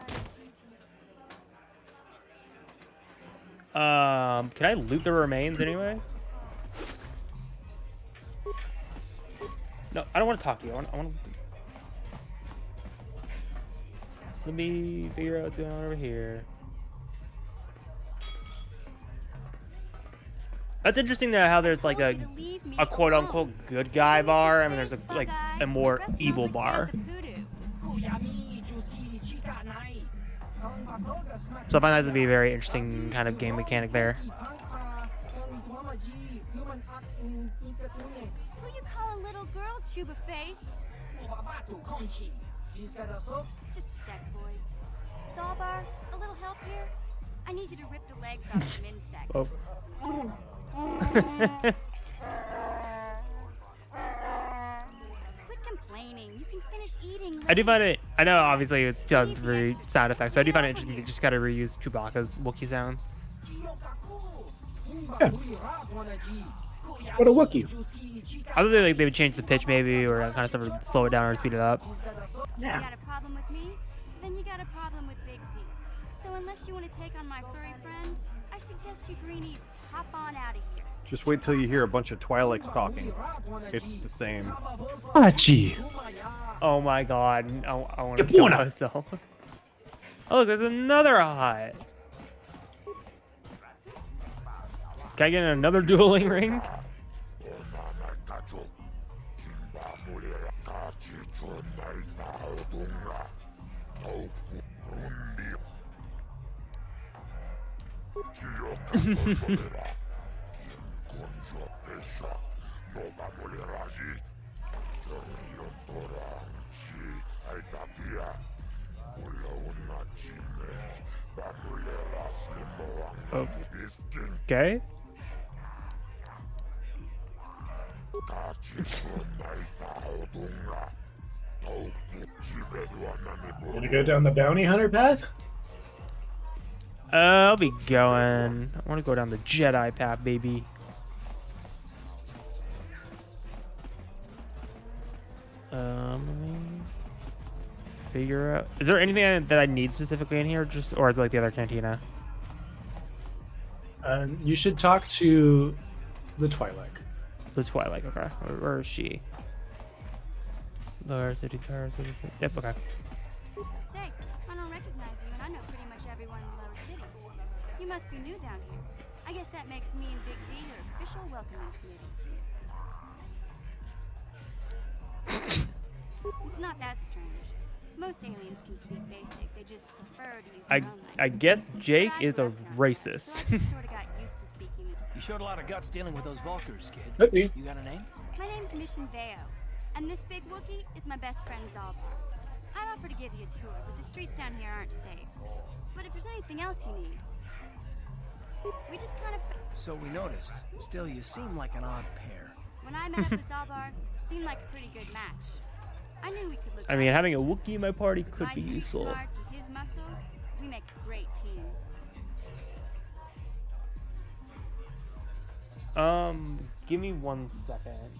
Can I loot the remains anyway? No, I don't want to talk to you. I want to... Let me figure out what's going on over here. That's interesting though, how there's like a quote-unquote good guy bar. I mean, there's a more evil bar. So I find that to be a very interesting kind of game mechanic there. Who you call a little girl, Chuba Face? Just a sec, boys. Sawbar, a little help here? I need you to rip the legs off some insects. Oh. Quit complaining. You can finish eating. I do find it, I know obviously it's done for sound effects, but I do find it interesting to just gotta reuse Chewbacca's Wookiee sounds. Yeah. What a Wookiee. I thought they would change the pitch maybe, or kind of stuff, or slow it down or speed it up. You got a problem with me? Then you got a problem with Big Z. So unless you want to take on my furry friend, I suggest you greenies hop on out of here. Just wait till you hear a bunch of Twi'leks talking. It's the same. Hachi. Oh my god, I want to kill myself. Oh, look, there's another hut. Can I get another dueling ring? Oh. Okay. Gonna go down the bounty hunter path? I'll be going. I want to go down the Jedi path, baby. Let me figure out. Is there anything that I need specifically in here, or is it like the other cantina? You should talk to the Twi'lek. The Twi'lek, okay. Where is she? Lower City Tower, City. Yep, okay. Say, I don't recognize you, and I know pretty much everyone in the Lower City. You must be new down here. I guess that makes me and Big Z your official welcoming committee. It's not that strange. Most aliens can speak basic. They just prefer to use their own language. I guess Jake is a racist. Sort of got used to speaking. You showed a lot of guts dealing with those Vulkars, kid. Hey. You got a name? My name's Mission Veo, and this big Wookiee is my best friend Zalbar. I'd offer to give you a tour, but the streets down here aren't safe. But if there's anything else you need, we just kind of... So we noticed. Still, you seem like an odd pair. When I met up with Zalbar, it seemed like a pretty good match. I knew we could look... I mean, having a Wookiee in my party could My be street useful. smarts and his muscle, we make a great team. Give me 1 second.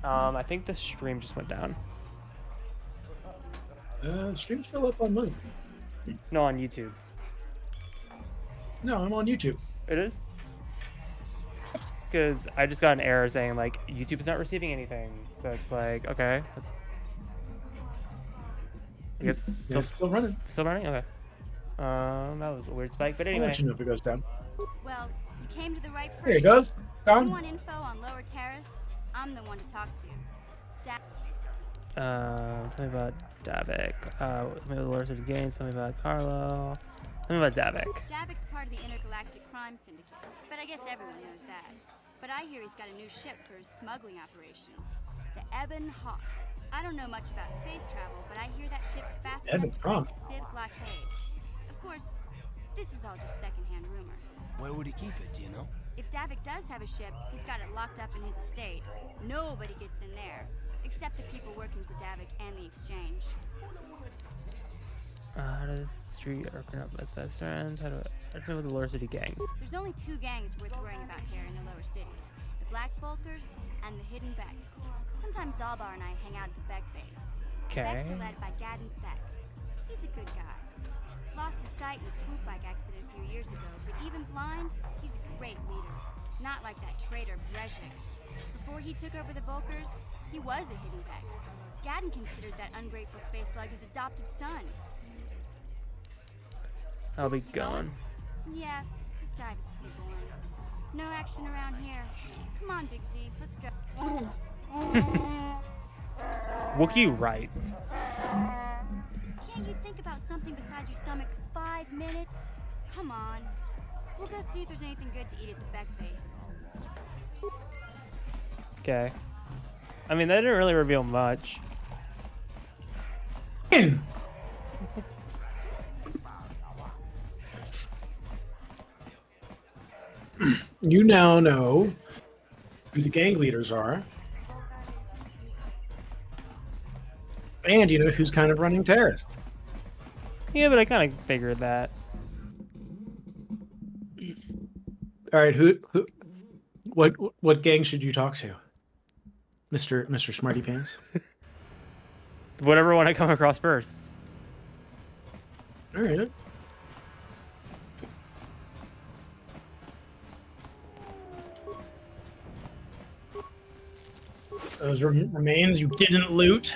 I think the stream just went down. Stream's still up on mine. No, on YouTube. No, I'm on YouTube. It is? Because I just got an error saying, like, YouTube is not receiving anything. So it's like, okay. I guess Yeah, it's still running. Still running? Okay. That was a weird spike, but I'll anyway. let you know if it goes down. Well, you came to the right person. There it goes. If Gone. you want info on Lower Terrace, I'm the one to talk to. Tell me about Davik. Tell me about the Lord of the Games. Tell me about Carlo. Tell me about Davik. Davik's part of the Intergalactic Crime Syndicate, but I guess everyone knows that. But I hear he's got a new ship for his smuggling operations, the Ebon Hawk. I don't know much about space travel, but I hear that ship's fast enough to break the Sith blockade. Of course, this is all just secondhand rumor. Where would he keep it, do you know? If Davik does have a ship, he's got it locked up in his estate. Nobody gets in there, except the people working for Davik and the Exchange. How does the street open up as best friends? How do I know with the Lower City gangs? There's only 2 gangs worth worrying about here in the Lower City. The Black Volkers and the Hidden Becks. Sometimes Zalbar and I hang out at the Beck base. The Becks are led by Gadden Beck. He's a good guy. Lost his sight in a swoop bike accident a few years ago, but even blind, he's a great leader. Not like that traitor Brezhik. Before he took over the Volkers, he was a Hidden Beck. Gadden considered that ungrateful space slug his adopted son. I'll be gone. Yeah, this dive is pretty boring. No action around here. Come on, Big Z, let's go. Wookiee rights. Can't you think about something besides your stomach for 5 minutes? Come on. We'll go see if there's anything good to eat at the Beck base. Okay. I mean, they didn't really reveal much. You now know who the gang leaders are. And you know who's kind of running Terrace. Yeah, but I kind of figured that. All right, what gang should you talk to? Mr. Smarty Pants? Whatever one I come across first. All right. Those remains you didn't loot.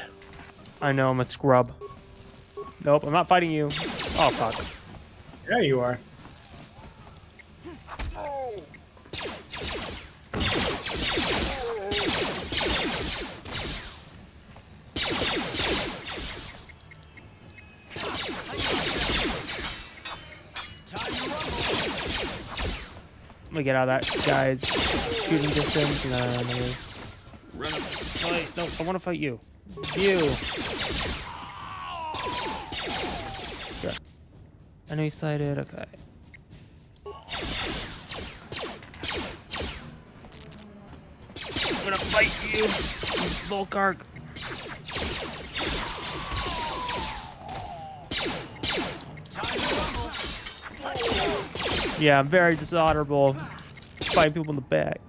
I know, I'm a scrub. Nope, I'm not fighting you. Oh, fuck. Yeah, you are. I'm gonna get out of that guy's shooting distance and then I'm gonna fight. No, I want to fight you. You. Yeah. I know you sighted. Okay. I'm gonna fight you, Volkark. Yeah, I'm very dishonorable. Fighting people in the back.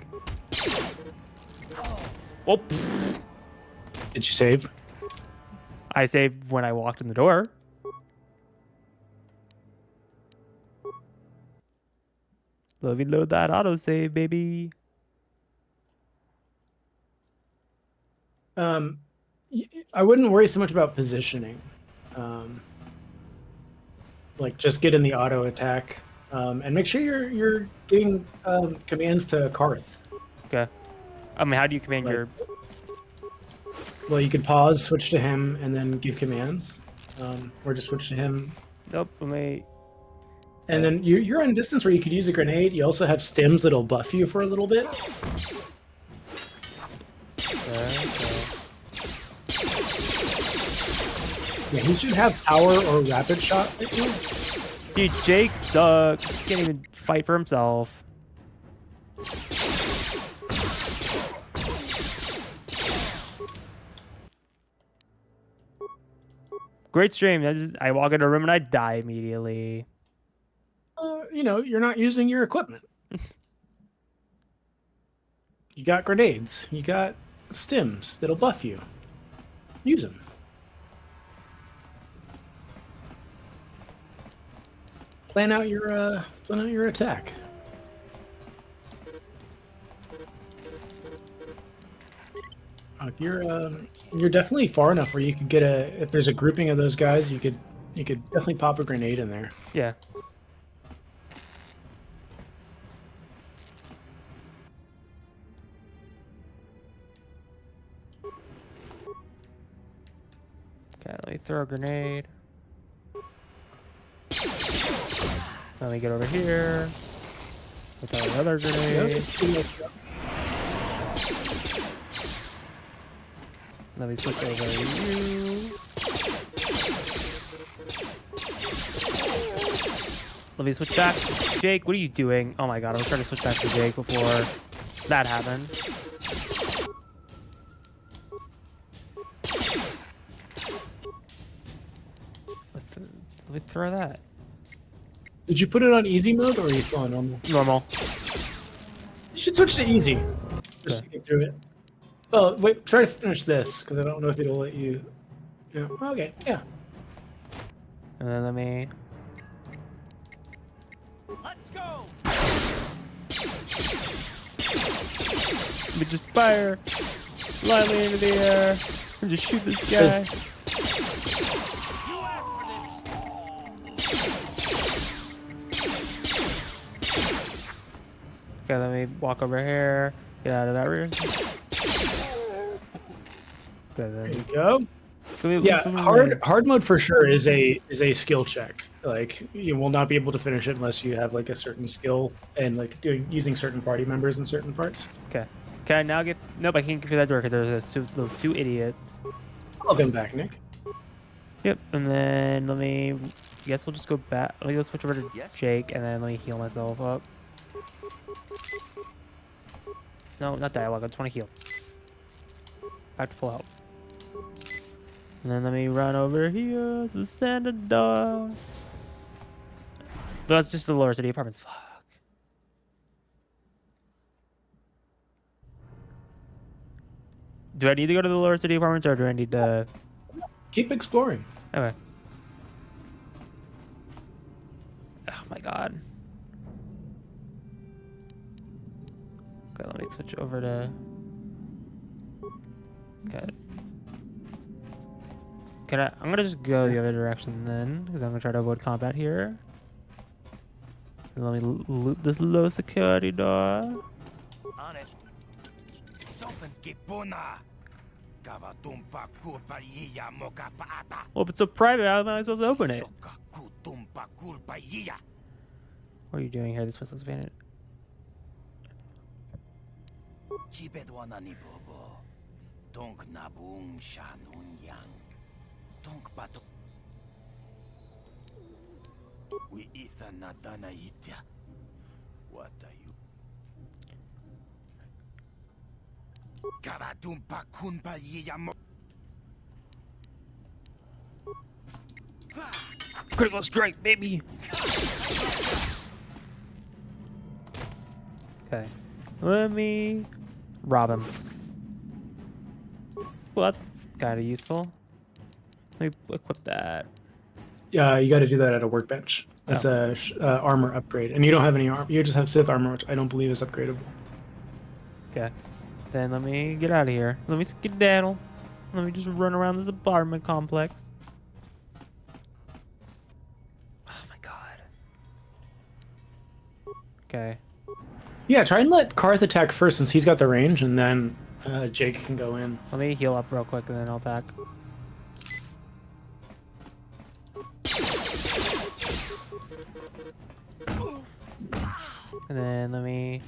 Oh. Did you save? I saved when I walked in the door. Let me load that autosave, baby. I wouldn't worry so much about positioning. Like, just get in the auto attack, and make sure you're getting commands to Karth. Okay. I mean, how do you command your? Well, you could pause, switch to him, and then give commands, or just switch to him. Nope. Let me. And then you're on distance where you could use a grenade. You also have stims that'll buff you for a little bit. Yeah, he should have power or rapid shot. Dude, Jake sucks. Can't even fight for himself. Great stream. I walk into a room and I die immediately. You know, you're not using your equipment. You got grenades. You got stims that'll buff you. Use them. Plan out your attack. You're definitely far enough where you could get if there's a grouping of those guys, you could definitely pop a grenade in there. Yeah. Okay, let me throw a grenade. Let me get over here. Throw another grenade. Let me switch over to you. Let me switch back. Jake, what are you doing? Oh my god, I was trying to switch back to Jake before that happened. Let me throw that. Did you put it on easy mode or are you still on normal? Normal. You should switch to easy. Just to get through it. Oh, wait, try to finish this, because I don't know if it'll let you... Yeah. Okay, yeah. And then let me... Let's go! Let me just fire lightly into the air and just shoot this guy. Okay, let me walk over here. Get out of that rear. There you go. Yeah, hard mode for sure is a skill check. Like, you will not be able to finish it unless you have like a certain skill and like using certain party members in certain parts. Okay. Can I now get? Nope, I can't get through that door because there's those two idiots. Welcome back, Nick. Yep, and then let me. I guess we'll just go back. Let me go switch over to Jake, and then let me heal myself up. No, not dialogue. I just want to heal. Back to full health. And then let me run over here to the standard door. That's just the lower city apartments. Fuck. Do I need to go to the lower city apartments or do I need to... Keep exploring. Okay. Oh my god. Okay, let me switch over to... Okay. I'm gonna just go the other direction then, because I'm gonna try to avoid combat here. And let me loot this low security door. On it. It's open, Kipuna. Well, if it's so private, how am I supposed to open it? What are you doing here? This place looks abandoned. What are you? Critical strike, baby! Okay. Let me rob him. Well, that's kind of useful. Let me equip that. Yeah, you got to do that at a workbench. That's a armor upgrade, and you don't have any armor. You just have Sith armor, which I don't believe is upgradable. Okay. Then let me get out of here. Let me skedaddle. Let me just run around this apartment complex. Oh my god. Okay. Yeah, try and let Karth attack first since he's got the range, and then Jake can go in. Let me heal up real quick and then I'll attack. And then let me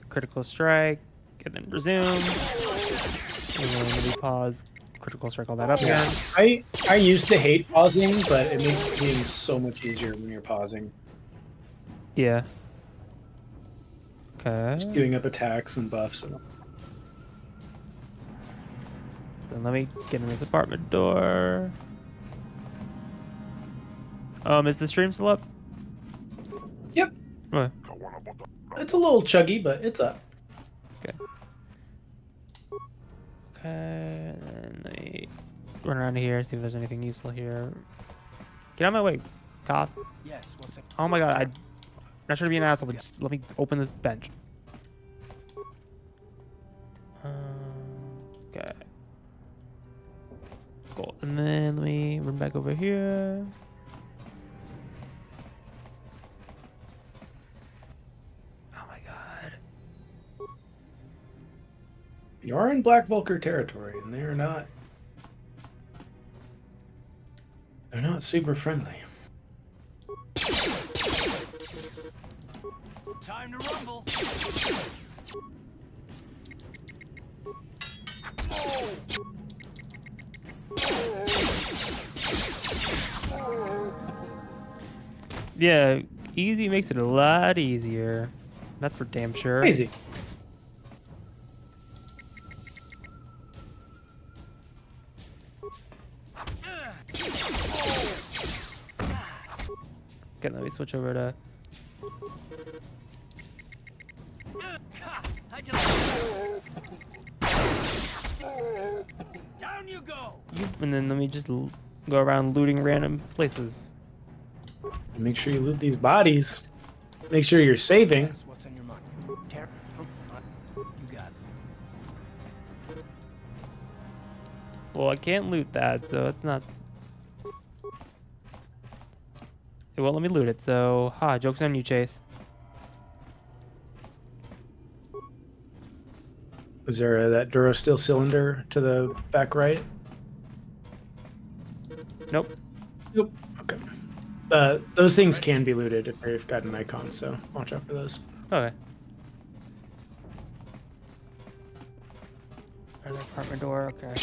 critical strike, and then resume. And then let me pause, critical strike all that up again. I used to hate pausing, but it makes the game so much easier when you're pausing. Yeah. Okay. Just queuing up attacks and buffs. And... Then let me get in this apartment door. Is the stream still up? Yep. Okay. It's a little chuggy, but it's up. Okay. Okay, and then let me run around here, see if there's anything useful here. Get out of my way, Koth. Yes, what's it? Oh my god, I'm not trying to be an asshole, but just let me open this bench. Okay. Cool. And then let me run back over here. You're in Black Vulcar territory, and they're not super friendly. Time to rumble. Yeah, easy makes it a lot easier. That's for damn sure. Easy. Okay, let me switch over to... Down you go. And then let me just go around looting random places. Make sure you loot these bodies. Make sure you're saving. Yes, what's in your mind? You got it. Well, I can't loot that, so it's not... It won't let me loot it, so... joke's on you, Chase. Is there that Durasteel cylinder to the back right? Nope. Nope. Okay. Those things can be looted if they've got an icon, so watch out for those. Okay. Another apartment door, okay.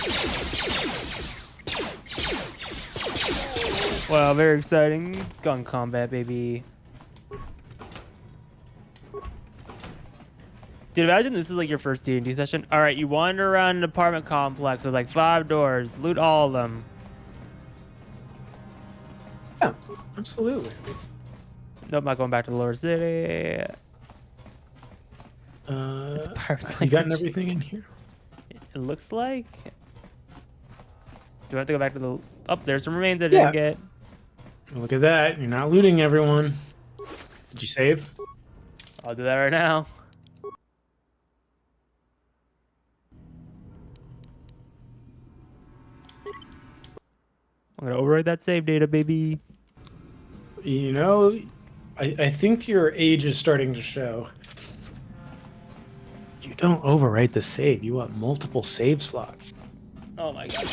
Wow, very exciting. Gun combat, baby. Dude, imagine this is like your first D&D session. Alright, you wander around an apartment complex with like 5 doors. Loot all of them. Yeah, absolutely. Nope, not going back to the lower city. It's pirate you gotten everything in here? It looks like. Do I have to go back to the... Oh, there's some remains I didn't get. Look at that. You're not looting everyone. Did you save? I'll do that right now. I'm gonna overwrite that save data, baby. You know, I think your age is starting to show. You don't overwrite the save. You want multiple save slots. Oh my god.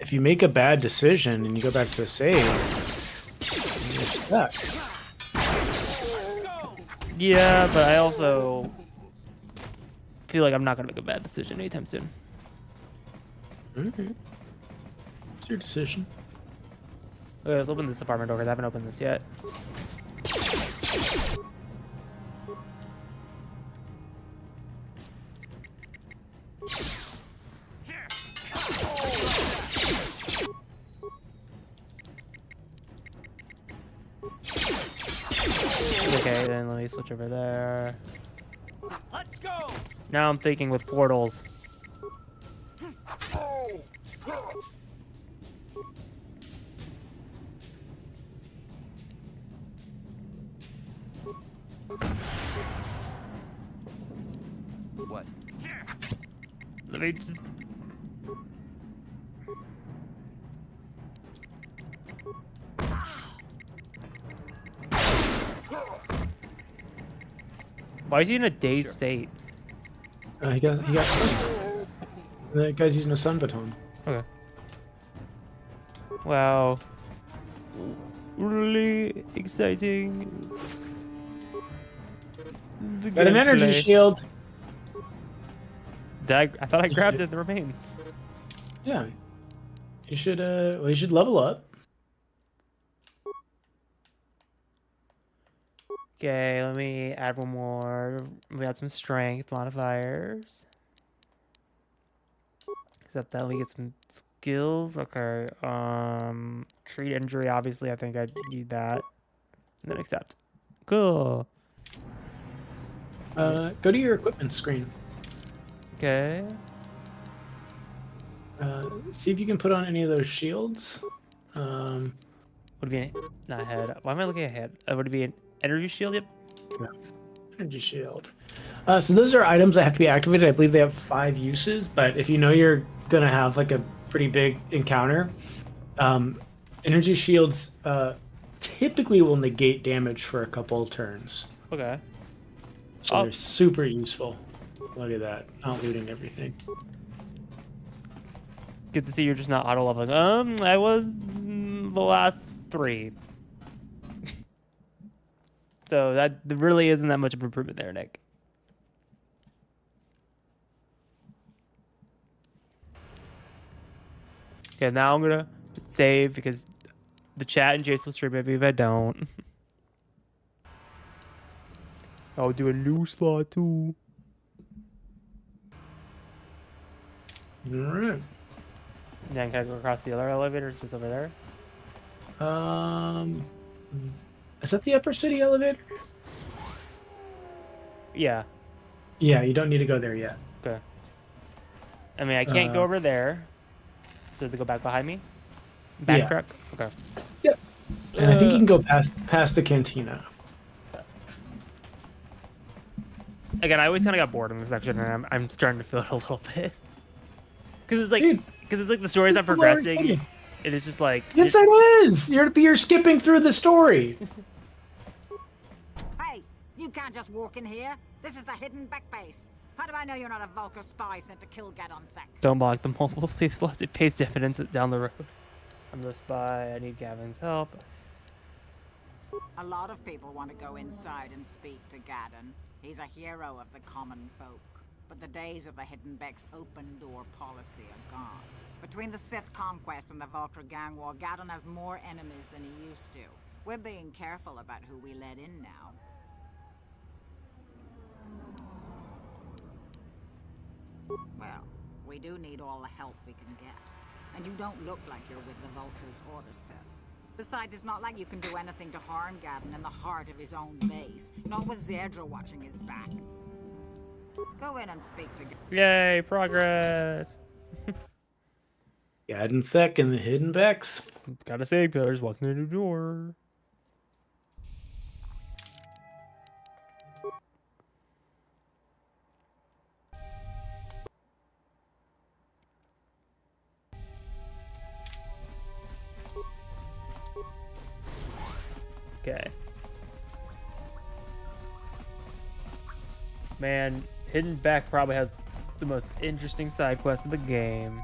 If you make a bad decision and you go back to a save, you're stuck. Yeah, but I also feel like I'm not gonna make a bad decision anytime soon. Okay. It's your decision. Okay, let's open this apartment door because I haven't opened this yet. Okay, then let me switch over there. Let's go. Now I'm thinking with portals. What? Let me just... Why is he in a dazed state? He got stunned. That guy's using a sun baton. Okay. Well, really exciting. Got an energy shield. I thought I grabbed it. The remains. Yeah. You should well, you should level up. Okay, let me add one more. We got some strength modifiers. Except that we get some skills. Okay. Treat injury. Obviously, I think I need that. And then accept. Cool. Go to your equipment screen. Okay. See if you can put on any of those shields. Would it be not head? Why am I looking ahead? Would it be an energy shield? Yep. Yeah. Energy shield. So those are items that have to be activated. I believe they have 5 uses, but if you know you're gonna have like a pretty big encounter, energy shields typically will negate damage for a couple turns. Okay. So they're super useful. Look at that, not looting everything. Good to see you're just not auto leveling. I was the last 3. So that really isn't that much of an improvement there, Nick. Okay, now I'm gonna save because the chat and Jace will stream maybe if I don't. I'll do a new slot too. Alright. Then can I go across the other elevator? It's just over there. Is that the Upper City elevator? Yeah. Yeah, you don't need to go there yet. Okay. I mean, I can't go over there. So they go back behind me? Backtrack? Okay. Yep. And I think you can go past the cantina. Again, I always kind of got bored in this section, and I'm starting to feel it a little bit. Because it's like the story's not progressing. It is just like... Yes, it is! You're skipping through the story. Hey, you can't just walk in here. This is the hidden back base. How do I know you're not a Vulkar spy sent to kill Gadon Thek? Don't block the multiple save slots. It pays dividends down the road. I'm the spy. I need Gavin's help. A lot of people want to go inside and speak to Gadon. He's a hero of the common folk. But the days of the Hidden Beck's open door policy are gone. Between the Sith conquest and the Vulkar gang war, Gadon has more enemies than he used to. We're being careful about who we let in now. Well, we do need all the help we can get. And you don't look like you're with the Vulkars or the Sith. Besides, it's not like you can do anything to harm Gadon in the heart of his own base. Not with Zerdra watching his back. Go in and speak to Gadon. Yay, progress! Gadon Thek and the Hidden Becks. Gotta save pillars, walking through the door. Okay. Man, Hidden Beck probably has the most interesting side quest of the game.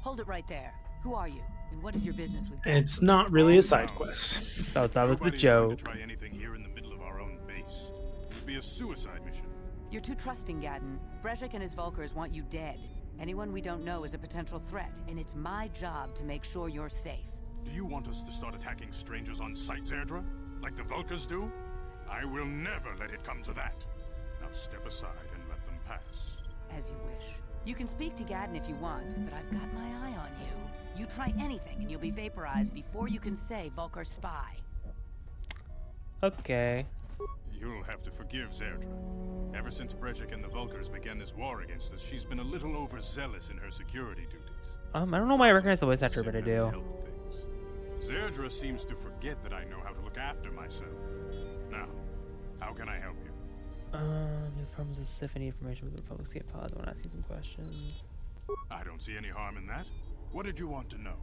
Hold it right there. Who are you? And what is your business with Gadon? It's not really a side quest. Oh, that was the joke. To try anything here in the middle of our own base. It would be a suicide mission. You're too trusting, Gadon. Brejik and his Vulkars want you dead. Anyone we don't know is a potential threat, and it's my job to make sure you're safe. Do you want us to start attacking strangers on sight, Zerdra? Like the Vulkars do? I will never let it come to that. Now step aside and let them pass. As you wish. You can speak to Gadon if you want, but I've got my eye on you. You try anything and you'll be vaporized before you can say Vulkar spy. Okay. You'll have to forgive Zerdra. Ever since Brejik and the Vulkars began this war against us, she's been a little overzealous in her security duties. I don't know why I recognize the voice actor, but I do. Zerdra seems to forget that I know how to look after myself. Now, how can I help you? His problems with Sith, any information with the Republic's Escape Pod. I want to ask you some questions. I don't see any harm in that. What did you want to know?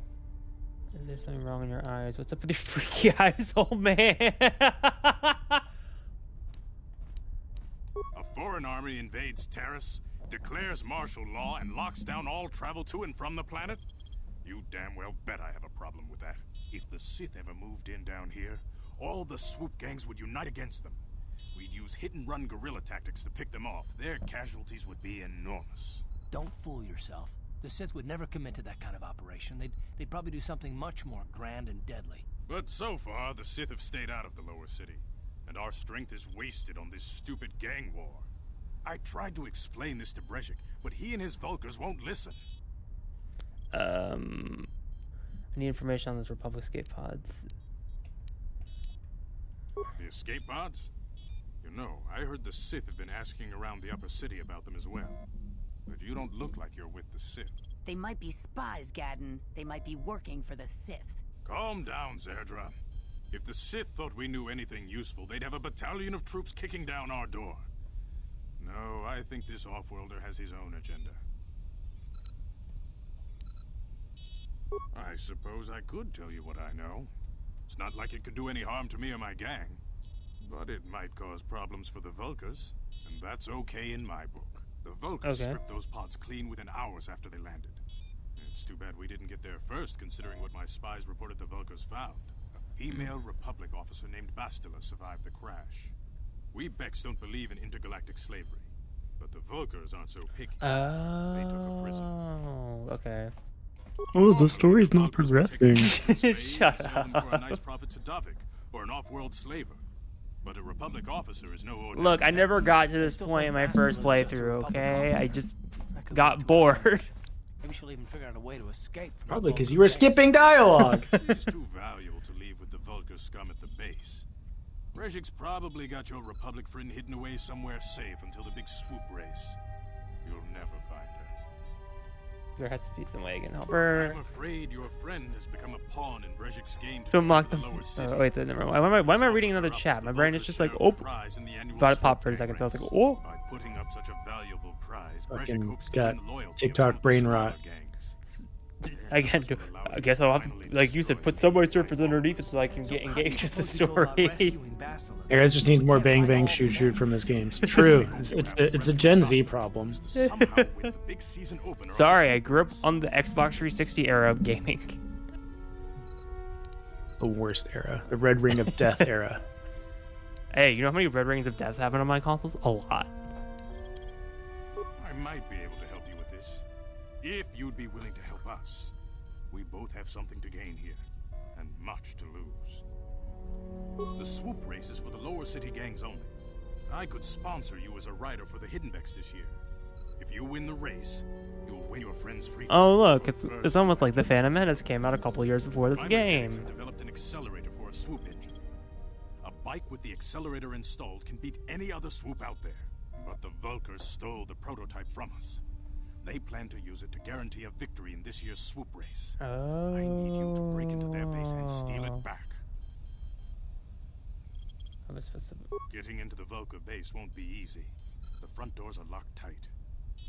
Is there something wrong in your eyes? What's up with your freaky eyes, old man? A foreign army invades Taris, declares martial law, and locks down all travel to and from the planet? You damn well bet I have a problem with that. If the Sith ever moved in down here, all the swoop gangs would unite against them. We'd use hit-and-run guerrilla tactics to pick them off. Their casualties would be enormous. Don't fool yourself. The Sith would never commit to that kind of operation. They'd probably do something much more grand and deadly. But so far, the Sith have stayed out of the lower city, and our strength is wasted on this stupid gang war. I tried to explain this to Brejik, but he and his Vulkars won't listen. I need information on those Republic escape pods. The escape pods? You know, I heard the Sith have been asking around the upper city about them as well. But you don't look like you're with the Sith. They might be spies, Gadden. They might be working for the Sith. Calm down, Zerdra. If the Sith thought we knew anything useful, they'd have a battalion of troops kicking down our door. No, I think this off-worlder has his own agenda. I suppose I could tell you what I know. It's not like it could do any harm to me or my gang. But it might cause problems for the Vulkars, and that's okay in my book. The Vulkars stripped those pods clean within hours after they landed. It's too bad we didn't get there first, considering what my spies reported the Vulkars found. A female Republic officer named Bastila survived the crash. We Becks don't believe in intergalactic slavery, but the Vulkars aren't so picky. They took a prisoner. Okay. Oh, the story's not progressing. Shut up. For a nice profit to Davik, or an off-world slaver. But a Republic officer is no ordinary. Look, I never got to this point in my first playthrough, okay? I just got bored. Maybe she'll even figure out a way to escape. Probably because you were skipping dialogue. It's too valuable to leave with the Vulkar scum at the base. Brejik's probably got your Republic friend hidden away somewhere safe until the big swoop race. You'll never find her. There has to be some way I can help her. I'm afraid your friend has become a pawn in Brejik's game To unlock them. Oh, wait, never mind. Why am I reading another chat? My brain is just like, oh. Thought it popped for a second, so I was like, oh. By putting up such a valuable prize, Fucking got TikTok brain rot. Again, I guess I'll have to, like you said, put Subway Surfers underneath it so I can get engaged with the story. You guys just need more bang bang shoot shoot from this game. It's true. It's a Gen Z problem. Sorry, I grew up on the Xbox 360 era of gaming. The worst era. The Red Ring of Death era. Hey, you know how many Red Rings of Death happen on my consoles? A lot. I might be able to help you with this. If you'd be willing to help us. We both have something to gain here, and much to lose. The swoop race is for the lower city gangs only. I could sponsor you as a rider for the Hidden Becks this year. If you win the race, you'll win your friend's freedom. Oh look, it's almost like the Phantom Menace came out a couple years before this game. Have developed an accelerator for a swoop engine. A bike with the accelerator installed can beat any other swoop out there. But the Vulkars stole the prototype from us. They plan to use it to guarantee a victory in this year's swoop race. Oh. I need you to break into their base and steal it back. Getting into the Vulkar base won't be easy. The front doors are locked tight.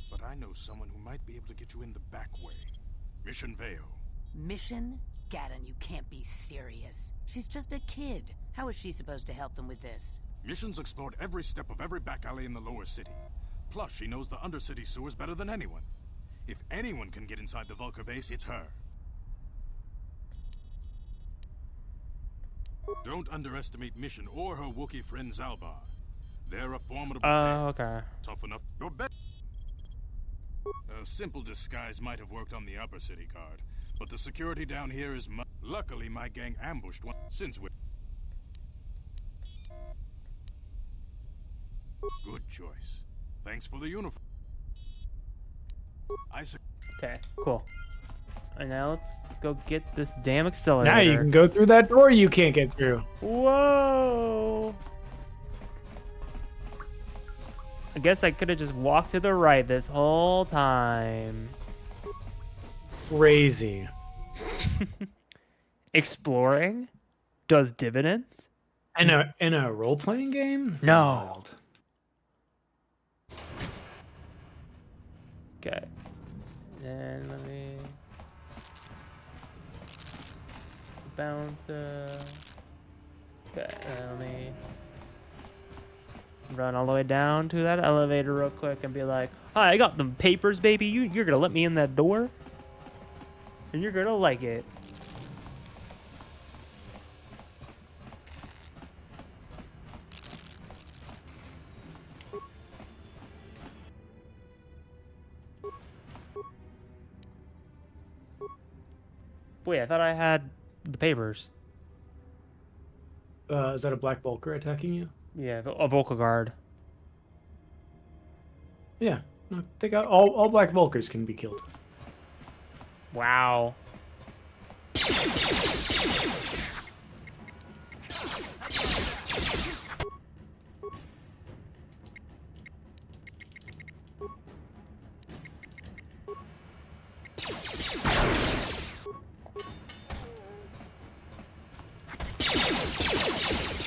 But I know someone who might be able to get you in the back way. Mission Veo. Mission? Gadden, you can't be serious. She's just a kid. How is she supposed to help them with this? Mission's explored every step of every back alley in the lower city. Plus, she knows the undercity sewers better than anyone. If anyone can get inside the Vulkar base, it's her. Don't underestimate Mission or her Wookiee friend Zalbar. They're a formidable pair. Okay. Tough enough. Your bet. A simple disguise might have worked on the upper city guard, but the security down here is luckily my gang ambushed one since we. Good choice. Thanks for the uniform. Okay, cool. And now let's go get this damn accelerator. Now you can go through that door you can't get through. Whoa! I guess I could have just walked to the right this whole time. Crazy. Exploring does dividends? In a role-playing game? No. Wild. Okay. And let me bounce. Okay, let me run all the way down to that elevator real quick and be like, "Hi, I got them papers, baby. You're gonna let me in that door?" And you're gonna like it. Wait, I thought I had the papers. Is that a Black Vulcar attacking you? Yeah, a Volca guard. Yeah. No, take out all Black Vulcars can be killed. Wow.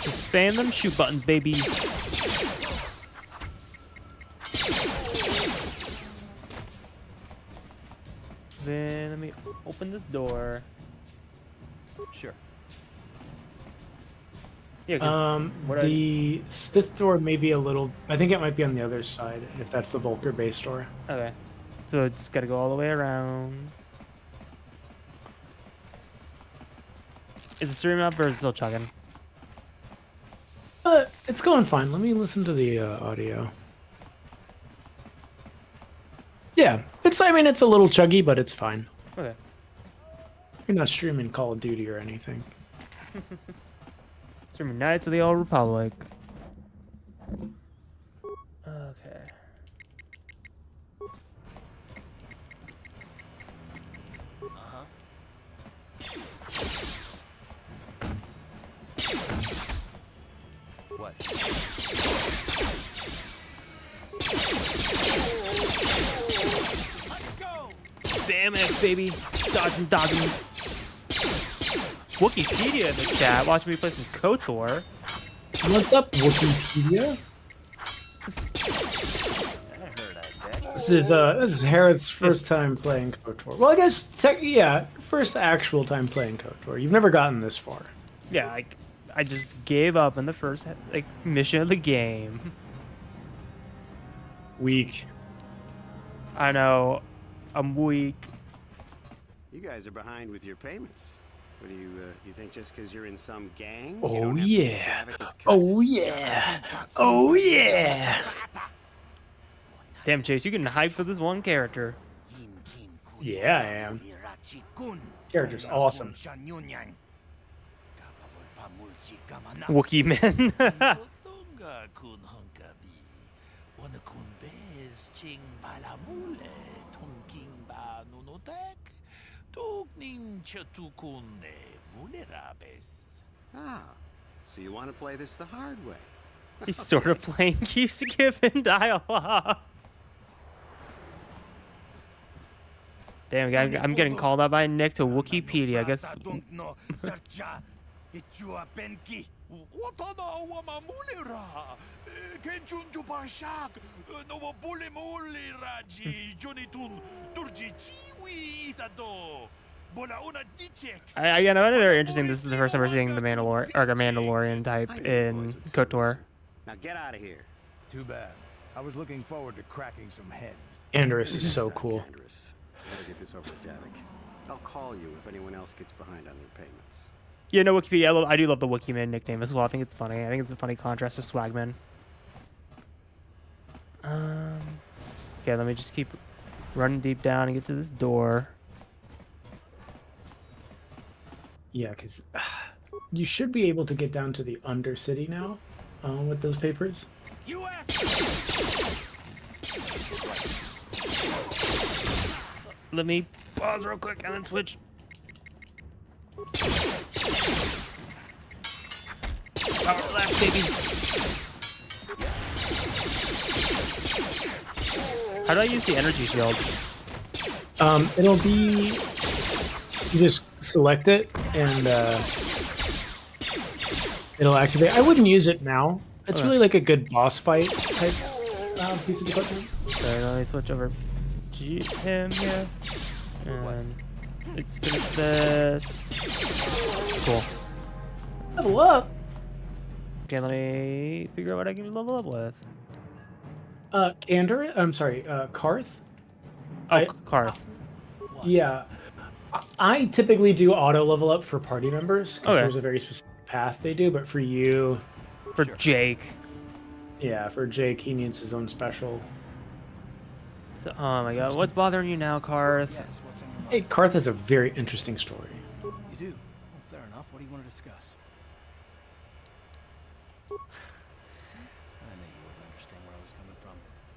Just spam them shoot buttons, baby. Then let me open this door. Sure. Yeah. The Sith door may be a little. I think it might be on the other side if that's the Vulcar base door. Okay. So just gotta go all the way around. Is the stream up or is it still chugging? It's going fine. Let me listen to the audio. Yeah, I mean, it's a little chuggy, but it's fine. Okay. You're not streaming Call of Duty or anything. Streaming Knights of the Old Republic. Okay. What? Bam X, baby. Dodging, dodging. Wikipedia in the chat. Watch me play some KOTOR. What's up, Wikipedia? This is Harrod's first time playing KOTOR. Well, I guess yeah, first actual time playing KOTOR. You've never gotten this far. Yeah, I just gave up in the first mission of the game. Weak. I know. I'm weak. You guys are behind with your payments. What do you think just because you're in some gang? Oh yeah. Oh yeah. Oh yeah. Damn, Chase, you getting hyped for this one character. Yeah, I am. Character's awesome. Wookiee men. Ah, so you want to play this the hard way? He's sort of playing keeps giving dialogue. Damn, I'm getting called out by Nick to Wikipedia. I guess. Again, I find it very interesting. This is the first time we're seeing the Mandalorian type in KOTOR. Now get out of here. Too bad. I was looking forward to cracking some heads. Andorus is so cool. Andorus, better get this over to Davik. I'll call you if anyone else gets behind on their payments. Yeah, no, Wikipedia. I do love the Wookiee Man nickname as well. I think it's funny. I think it's a funny contrast to Swagman. Okay, let me just keep running deep down and get to this door. Yeah, because you should be able to get down to the Undercity now with those papers. Let me pause real quick and then switch. Power left, baby. How do I use the energy shield? It'll be, you just select it and it'll activate. I wouldn't use it now. It's really like a good boss fight type piece of equipment. Okay, let me switch over to him here. And let's finish this. Cool. Level up. Okay, let me figure out what I can level up with. Karth. Oh, Karth. Yeah. I typically do auto level up for party members because Okay. there's a very specific path they do. But for you, For Jake. yeah, for Jake, he needs his own special. So, oh my god, what's bothering you now, Karth? Yes, what's on your mind? Hey, Karth has a very interesting story. You do? Well, fair enough. What do you want to discuss? I knew you wouldn't understand where I was coming from.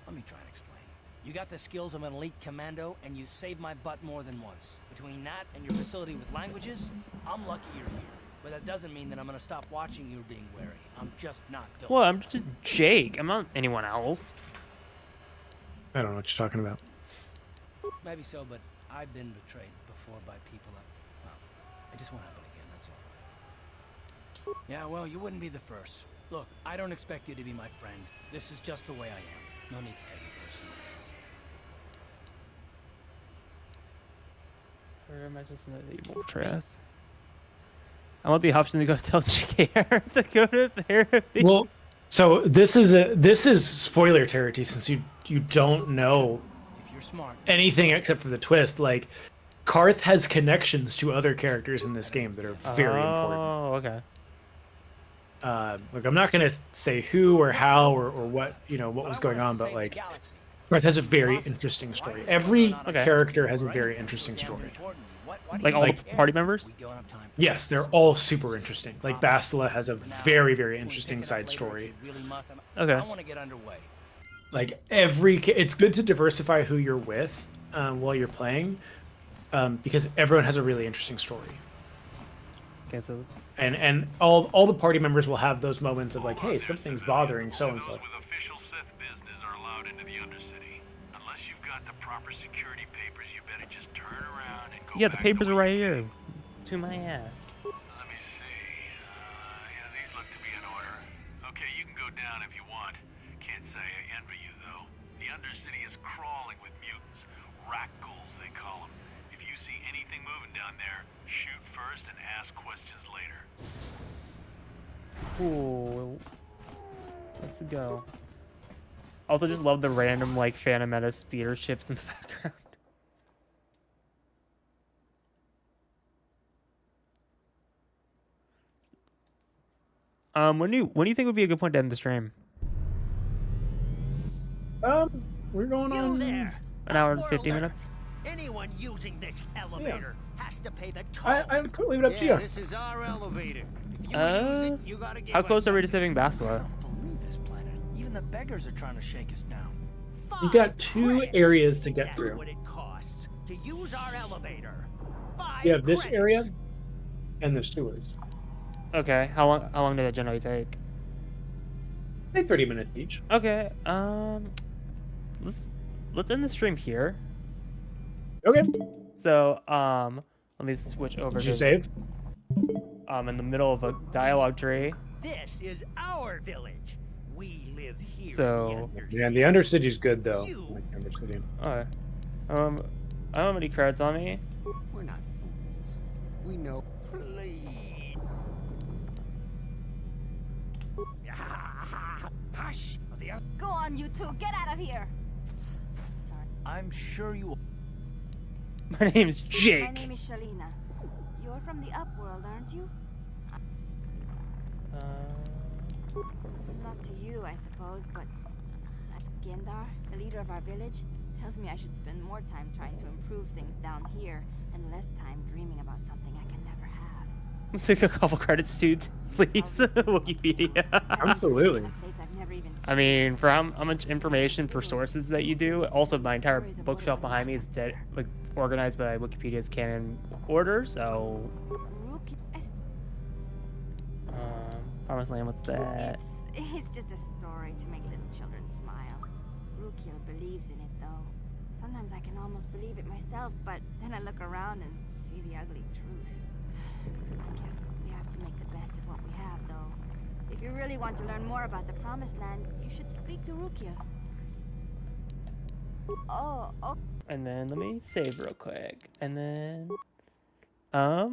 Let me try and explain. You got the skills of an elite commando, and you saved my butt more than once. Between that and your facility with languages, I'm lucky you're here. But that doesn't mean that I'm gonna stop watching you being wary. I'm just not going. Well, I'm just Jake. I'm not anyone else. I don't know what you're talking about. Maybe so, but I've been betrayed before by people well, it just won't happen again, that's all. Yeah, well, you wouldn't be the first. Look, I don't expect you to be my friend. This is just the way I am. No need to take it personally. Where am I supposed to know that you won't betray us? I want the option to go tell JKR to go to therapy. Well, so this is spoiler territory since you don't know If you're smart, anything except for the twist. Like, Karth has connections to other characters in this game that are very important. Oh, okay. Like, I'm not gonna say who or how or what what was going on, but like, Karth has a very interesting story. Every character has a very interesting story. Like all the party members? Yes, they're all super interesting. Like Bastila has a very, very interesting side story. Okay. I want to get underway. Like it's good to diversify who you're with while you're playing, because everyone has a really interesting story. Okay, so And all the party members will have those moments of like, hey, something's bothering so and so. With official Sith business are allowed into the Undercity. Unless you've got the proper security papers, you better just turn around and go yeah, the back papers to are where right you here. To my ass. Let me see. Yeah, these look to be in order. Okay, you can go down if you want. Can't say I envy you, though. The Undercity is crawling with mutants. Rat ghouls, they call them. If you see anything moving down there, shoot first and ask questions later. Cool. Let's go. Also, just love the random like Phantom Menace speeder ships in the background. When do you think would be a good point to end the stream? We're going on an hour and 50 minutes. Anyone using this elevator has to pay the toll. I could leave it up to you. This is our elevator. If you use it, you gotta give How us close are we to saving Bastila? Believe this planet. Even the beggars are trying to shake us down. You got 2 areas to get through. what it costs to use our elevator. You have this area and the sewers. Okay, how long did that generally take? Say 30 minutes each. Okay, let's end the stream here. Okay. So, let me switch over Did you to save? In the middle of a dialogue tree. This is our village. We live here. So, Yeah, the Undercity's good though. Like the Undercity. okay. I don't have any credits on me. We're not fools. We know. Please. Hush. Go on, you two. Get out of here. Sorry. I'm sure you. My name's My Jake. name is Shalina. You're from the Upworld, aren't you? Not to you, I suppose, but Gendar, the leader of our village, tells me I should spend more time trying to improve things down here and less time dreaming about something I can never have. Take a couple credits too, please. Wikipedia. Absolutely. A place I've never even I mean, for how much information for sources that you do, also my entire bookshelf behind me is like organized by Wikipedia's canon order. So, Promised Land, what's that? It's just a story to make little children smile. Rukiel believes in it, though. Sometimes I can almost believe it myself, but then I look around and see the ugly truth. I guess we have to make the best of what we have, though. If you really want to learn more about the Promised Land, you should speak to Rukiel. Oh. And then let me save real quick. And then, I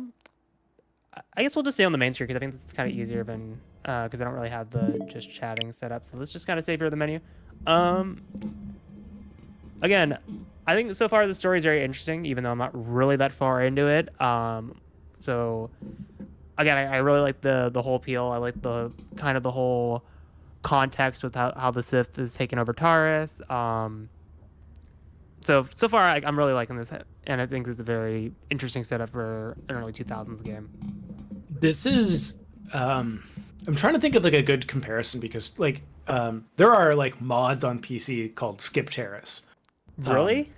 guess we'll just stay on the main screen because I think that's kind of easier than, because I don't really have the just chatting set up. So let's just kind of save here the menu. again, I think so far the story is very interesting, even though I'm not really that far into it. So again, I really like the whole appeal. I like the kind of the whole context with how the Sith is taking over Taris. So far I'm really liking this, and I think it's a very interesting setup for an early 2000s game. This is I'm trying to think of like a good comparison, because like there are like mods on PC called Skip Terrace. Really?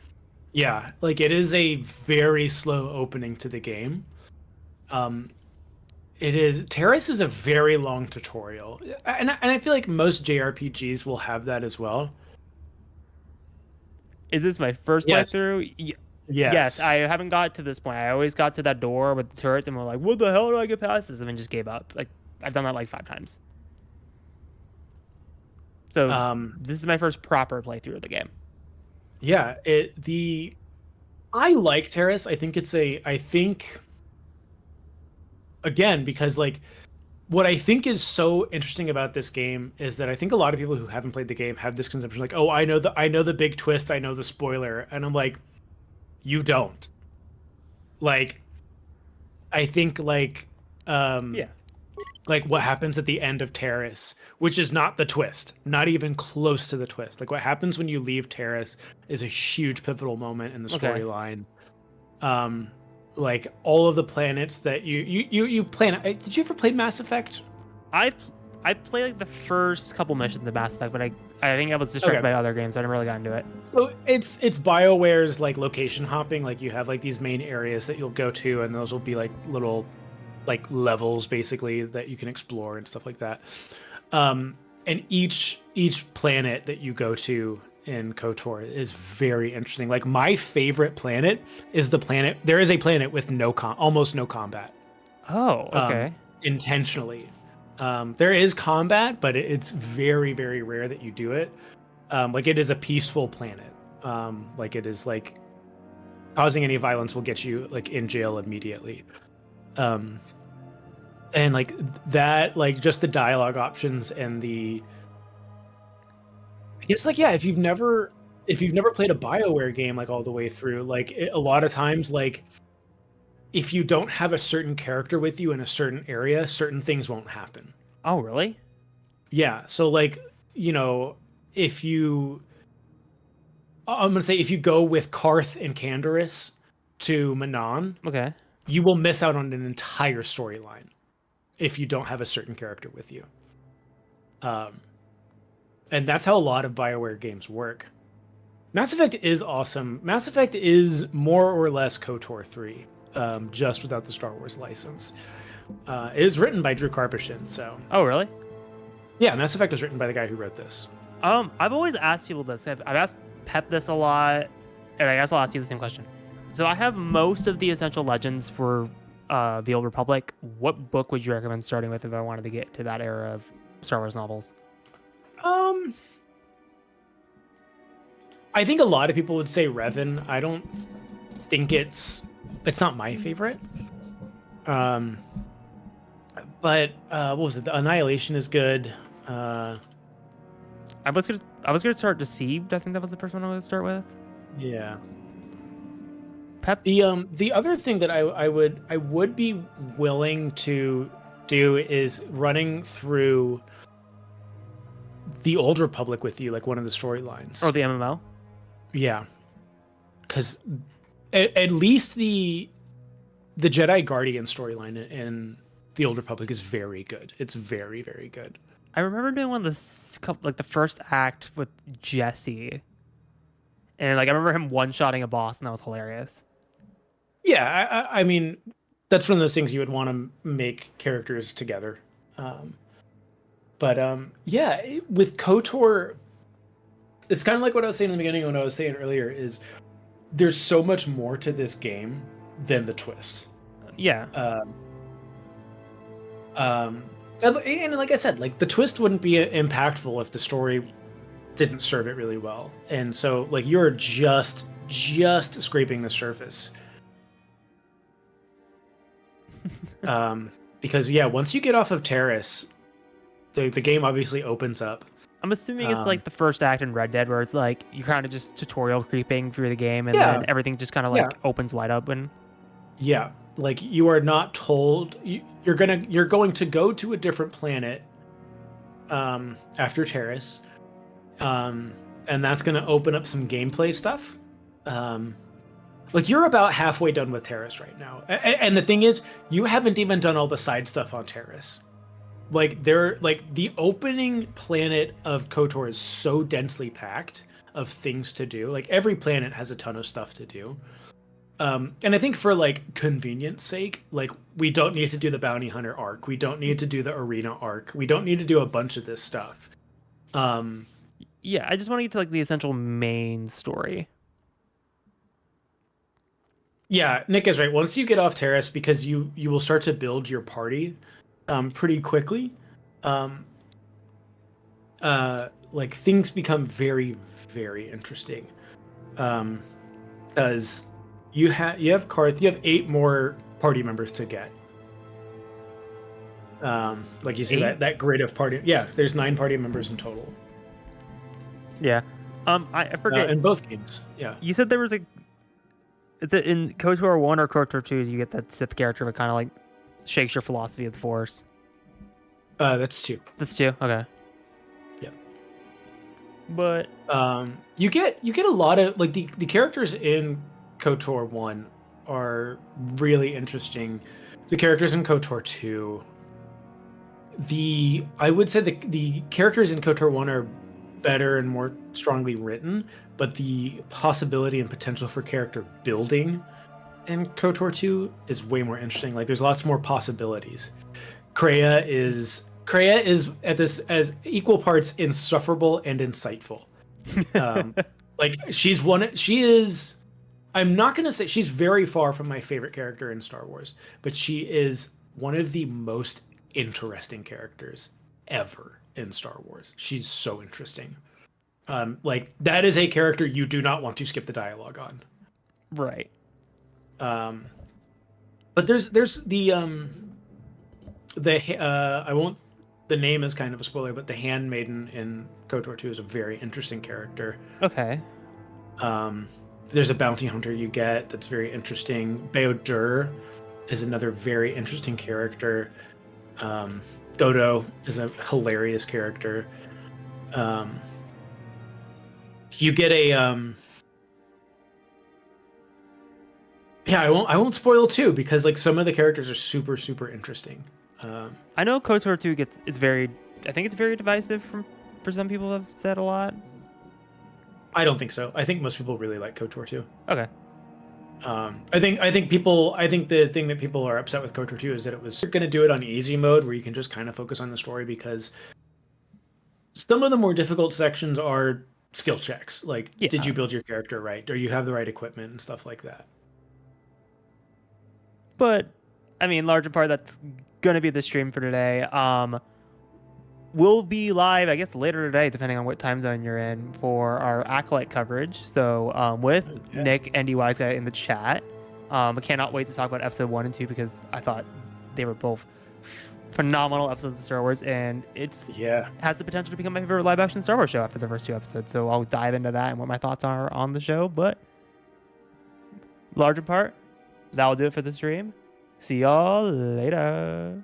Yeah, like it is a very slow opening to the game. Terrace is a very long tutorial, and I feel like most JRPGs will have that as well. Is this my first playthrough? Yes, I haven't got to this point. I always got to that door with the turrets and we're like, what the hell do I get past this? And then just gave up. Like, I've done that like 5 times. So this is my first proper playthrough of the game. Yeah, I like Terrace. I think again, because like what I think is so interesting about this game is that I think a lot of people who haven't played the game have this conception like, oh, I know the big twist, I know the spoiler, and I'm like, you don't. Like, I think like like what happens at the end of Terrace, which is not the twist, not even close to the twist. Like what happens when you leave Terrace is a huge pivotal moment in the storyline. Like all of the planets that you plan. Did you ever play Mass Effect? I played like the first couple missions of Mass Effect, but I think I was distracted by other games, so I never really got into it. So it's BioWare's like location hopping. Like you have like these main areas that you'll go to, and those will be like little like levels basically that you can explore and stuff like that. And each planet that you go to in KOTOR is very interesting. Like my favorite planet is the planet. There is a planet with almost no combat. Oh, okay. Intentionally. There is combat, but it's very, very rare that you do it. Like it is a peaceful planet. Like it is like causing any violence will get you like in jail immediately. And like that, like just the dialogue options and it's like, yeah, if you've never played a BioWare game like all the way through, like a lot of times, like if you don't have a certain character with you in a certain area, certain things won't happen. Oh, really? Yeah. So like, I'm gonna say if you go with Karth and Canderous to Manon, okay, you will miss out on an entire storyline if you don't have a certain character with you. And that's how a lot of BioWare games work. Mass Effect is awesome. Mass Effect is more or less KOTOR 3, just without the Star Wars license. It is written by Drew Karpyshyn, so... Oh, really? Yeah, Mass Effect was written by the guy who wrote this. I've always asked people this. I've asked Pep this a lot, and I guess I'll ask you the same question. So I have most of the Essential Legends for the Old Republic. What book would you recommend starting with if I wanted to get to that era of Star Wars novels? I think a lot of people would say Revan. I don't think it's not my favorite. But what was it? The Annihilation is good. I was gonna start Deceived. I think that was the first one I would start with. Yeah. Pep. The other thing that I would be willing to do is running through the Old Republic with you, like one of the storylines. Or the MMO? Yeah. Because at least the Jedi Guardian storyline in the Old Republic is very good. It's very, very good. I remember doing one of the first act with Jesse. And like I remember him one-shotting a boss, and that was hilarious. Yeah, I mean, that's one of those things you would want to make characters together. Yeah, with KOTOR, it's kind of like what I was saying in the beginning, when I was saying earlier, is there's so much more to this game than the twist. Yeah. And like I said, like the twist wouldn't be impactful if the story didn't serve it really well. And so like you're just scraping the surface. Because yeah, once you get off of Terrace, the game obviously opens up. I'm assuming it's like the first act in Red Dead where it's like you're kind of just tutorial creeping through the game and then everything just kind of like opens wide open. Yeah, like you are not told you're going to go to a different planet after Terrace, and that's going to open up some gameplay stuff. Like you're about halfway done with Terrace right now, and the thing is, you haven't even done all the side stuff on Terrace. Like the opening planet of KOTOR is so densely packed of things to do. Like every planet has a ton of stuff to do. And I think for like convenience sake, like we don't need to do the bounty hunter arc. We don't need to do the arena arc. We don't need to do a bunch of this stuff. Yeah, I just want to get to like the essential main story. Yeah, Nick is right. Once you get off Terrace, because you will start to build your party pretty quickly. Like things become very, very interesting. Because you have Carth, you have 8 more party members to get. Like you see that grid of party. Yeah, there's 9 party members in total. Yeah. I forget in both games. Yeah. You said there was in KOTOR 1 or KOTOR 2, you get that Sith character that kind of like shakes your philosophy of the Force. That's 2. That's 2. Okay. Yeah. But you get a lot of like the characters in KOTOR 1 are really interesting. The characters in KOTOR 2, I would say the characters in KOTOR 1 are better and more strongly written, but the possibility and potential for character building in KOTOR 2 is way more interesting. Like there's lots more possibilities. Kreia is at this as equal parts insufferable and insightful. Like she is, I'm not going to say she's very far from my favorite character in Star Wars, but she is one of the most interesting characters ever in Star Wars. She's so interesting. Like that is a character you do not want to skip the dialogue on. Right. But there's the name is kind of a spoiler, but the Handmaiden in KOTOR 2 is a very interesting character. Okay. There's a bounty hunter you get that's very interesting. Bao-Dur is another very interesting character. Godo is a hilarious character. You get a I won't spoil too, because like some of the characters are super, super interesting. I know KOTOR 2 it's very divisive for some people have said a lot. I don't think so. I think most people really like KOTOR 2. Okay. I think the thing that people are upset with KOTOR 2 is that it was going to do it on easy mode where you can just kind of focus on the story, because some of the more difficult sections are skill checks. Like, did you build your character right? Do you have the right equipment and stuff like that? But, I mean, larger part, that's going to be the stream for today. We'll be live, I guess, later today, depending on what time zone you're in, for our Acolyte coverage. So, with Nick and DY's guy in the chat. I cannot wait to talk about episode 1 and 2, because I thought they were both phenomenal episodes of Star Wars, and has the potential to become my favorite live-action Star Wars show after the first 2 episodes. So I'll dive into that and what my thoughts are on the show. But, larger part, that'll do it for the stream. See y'all later.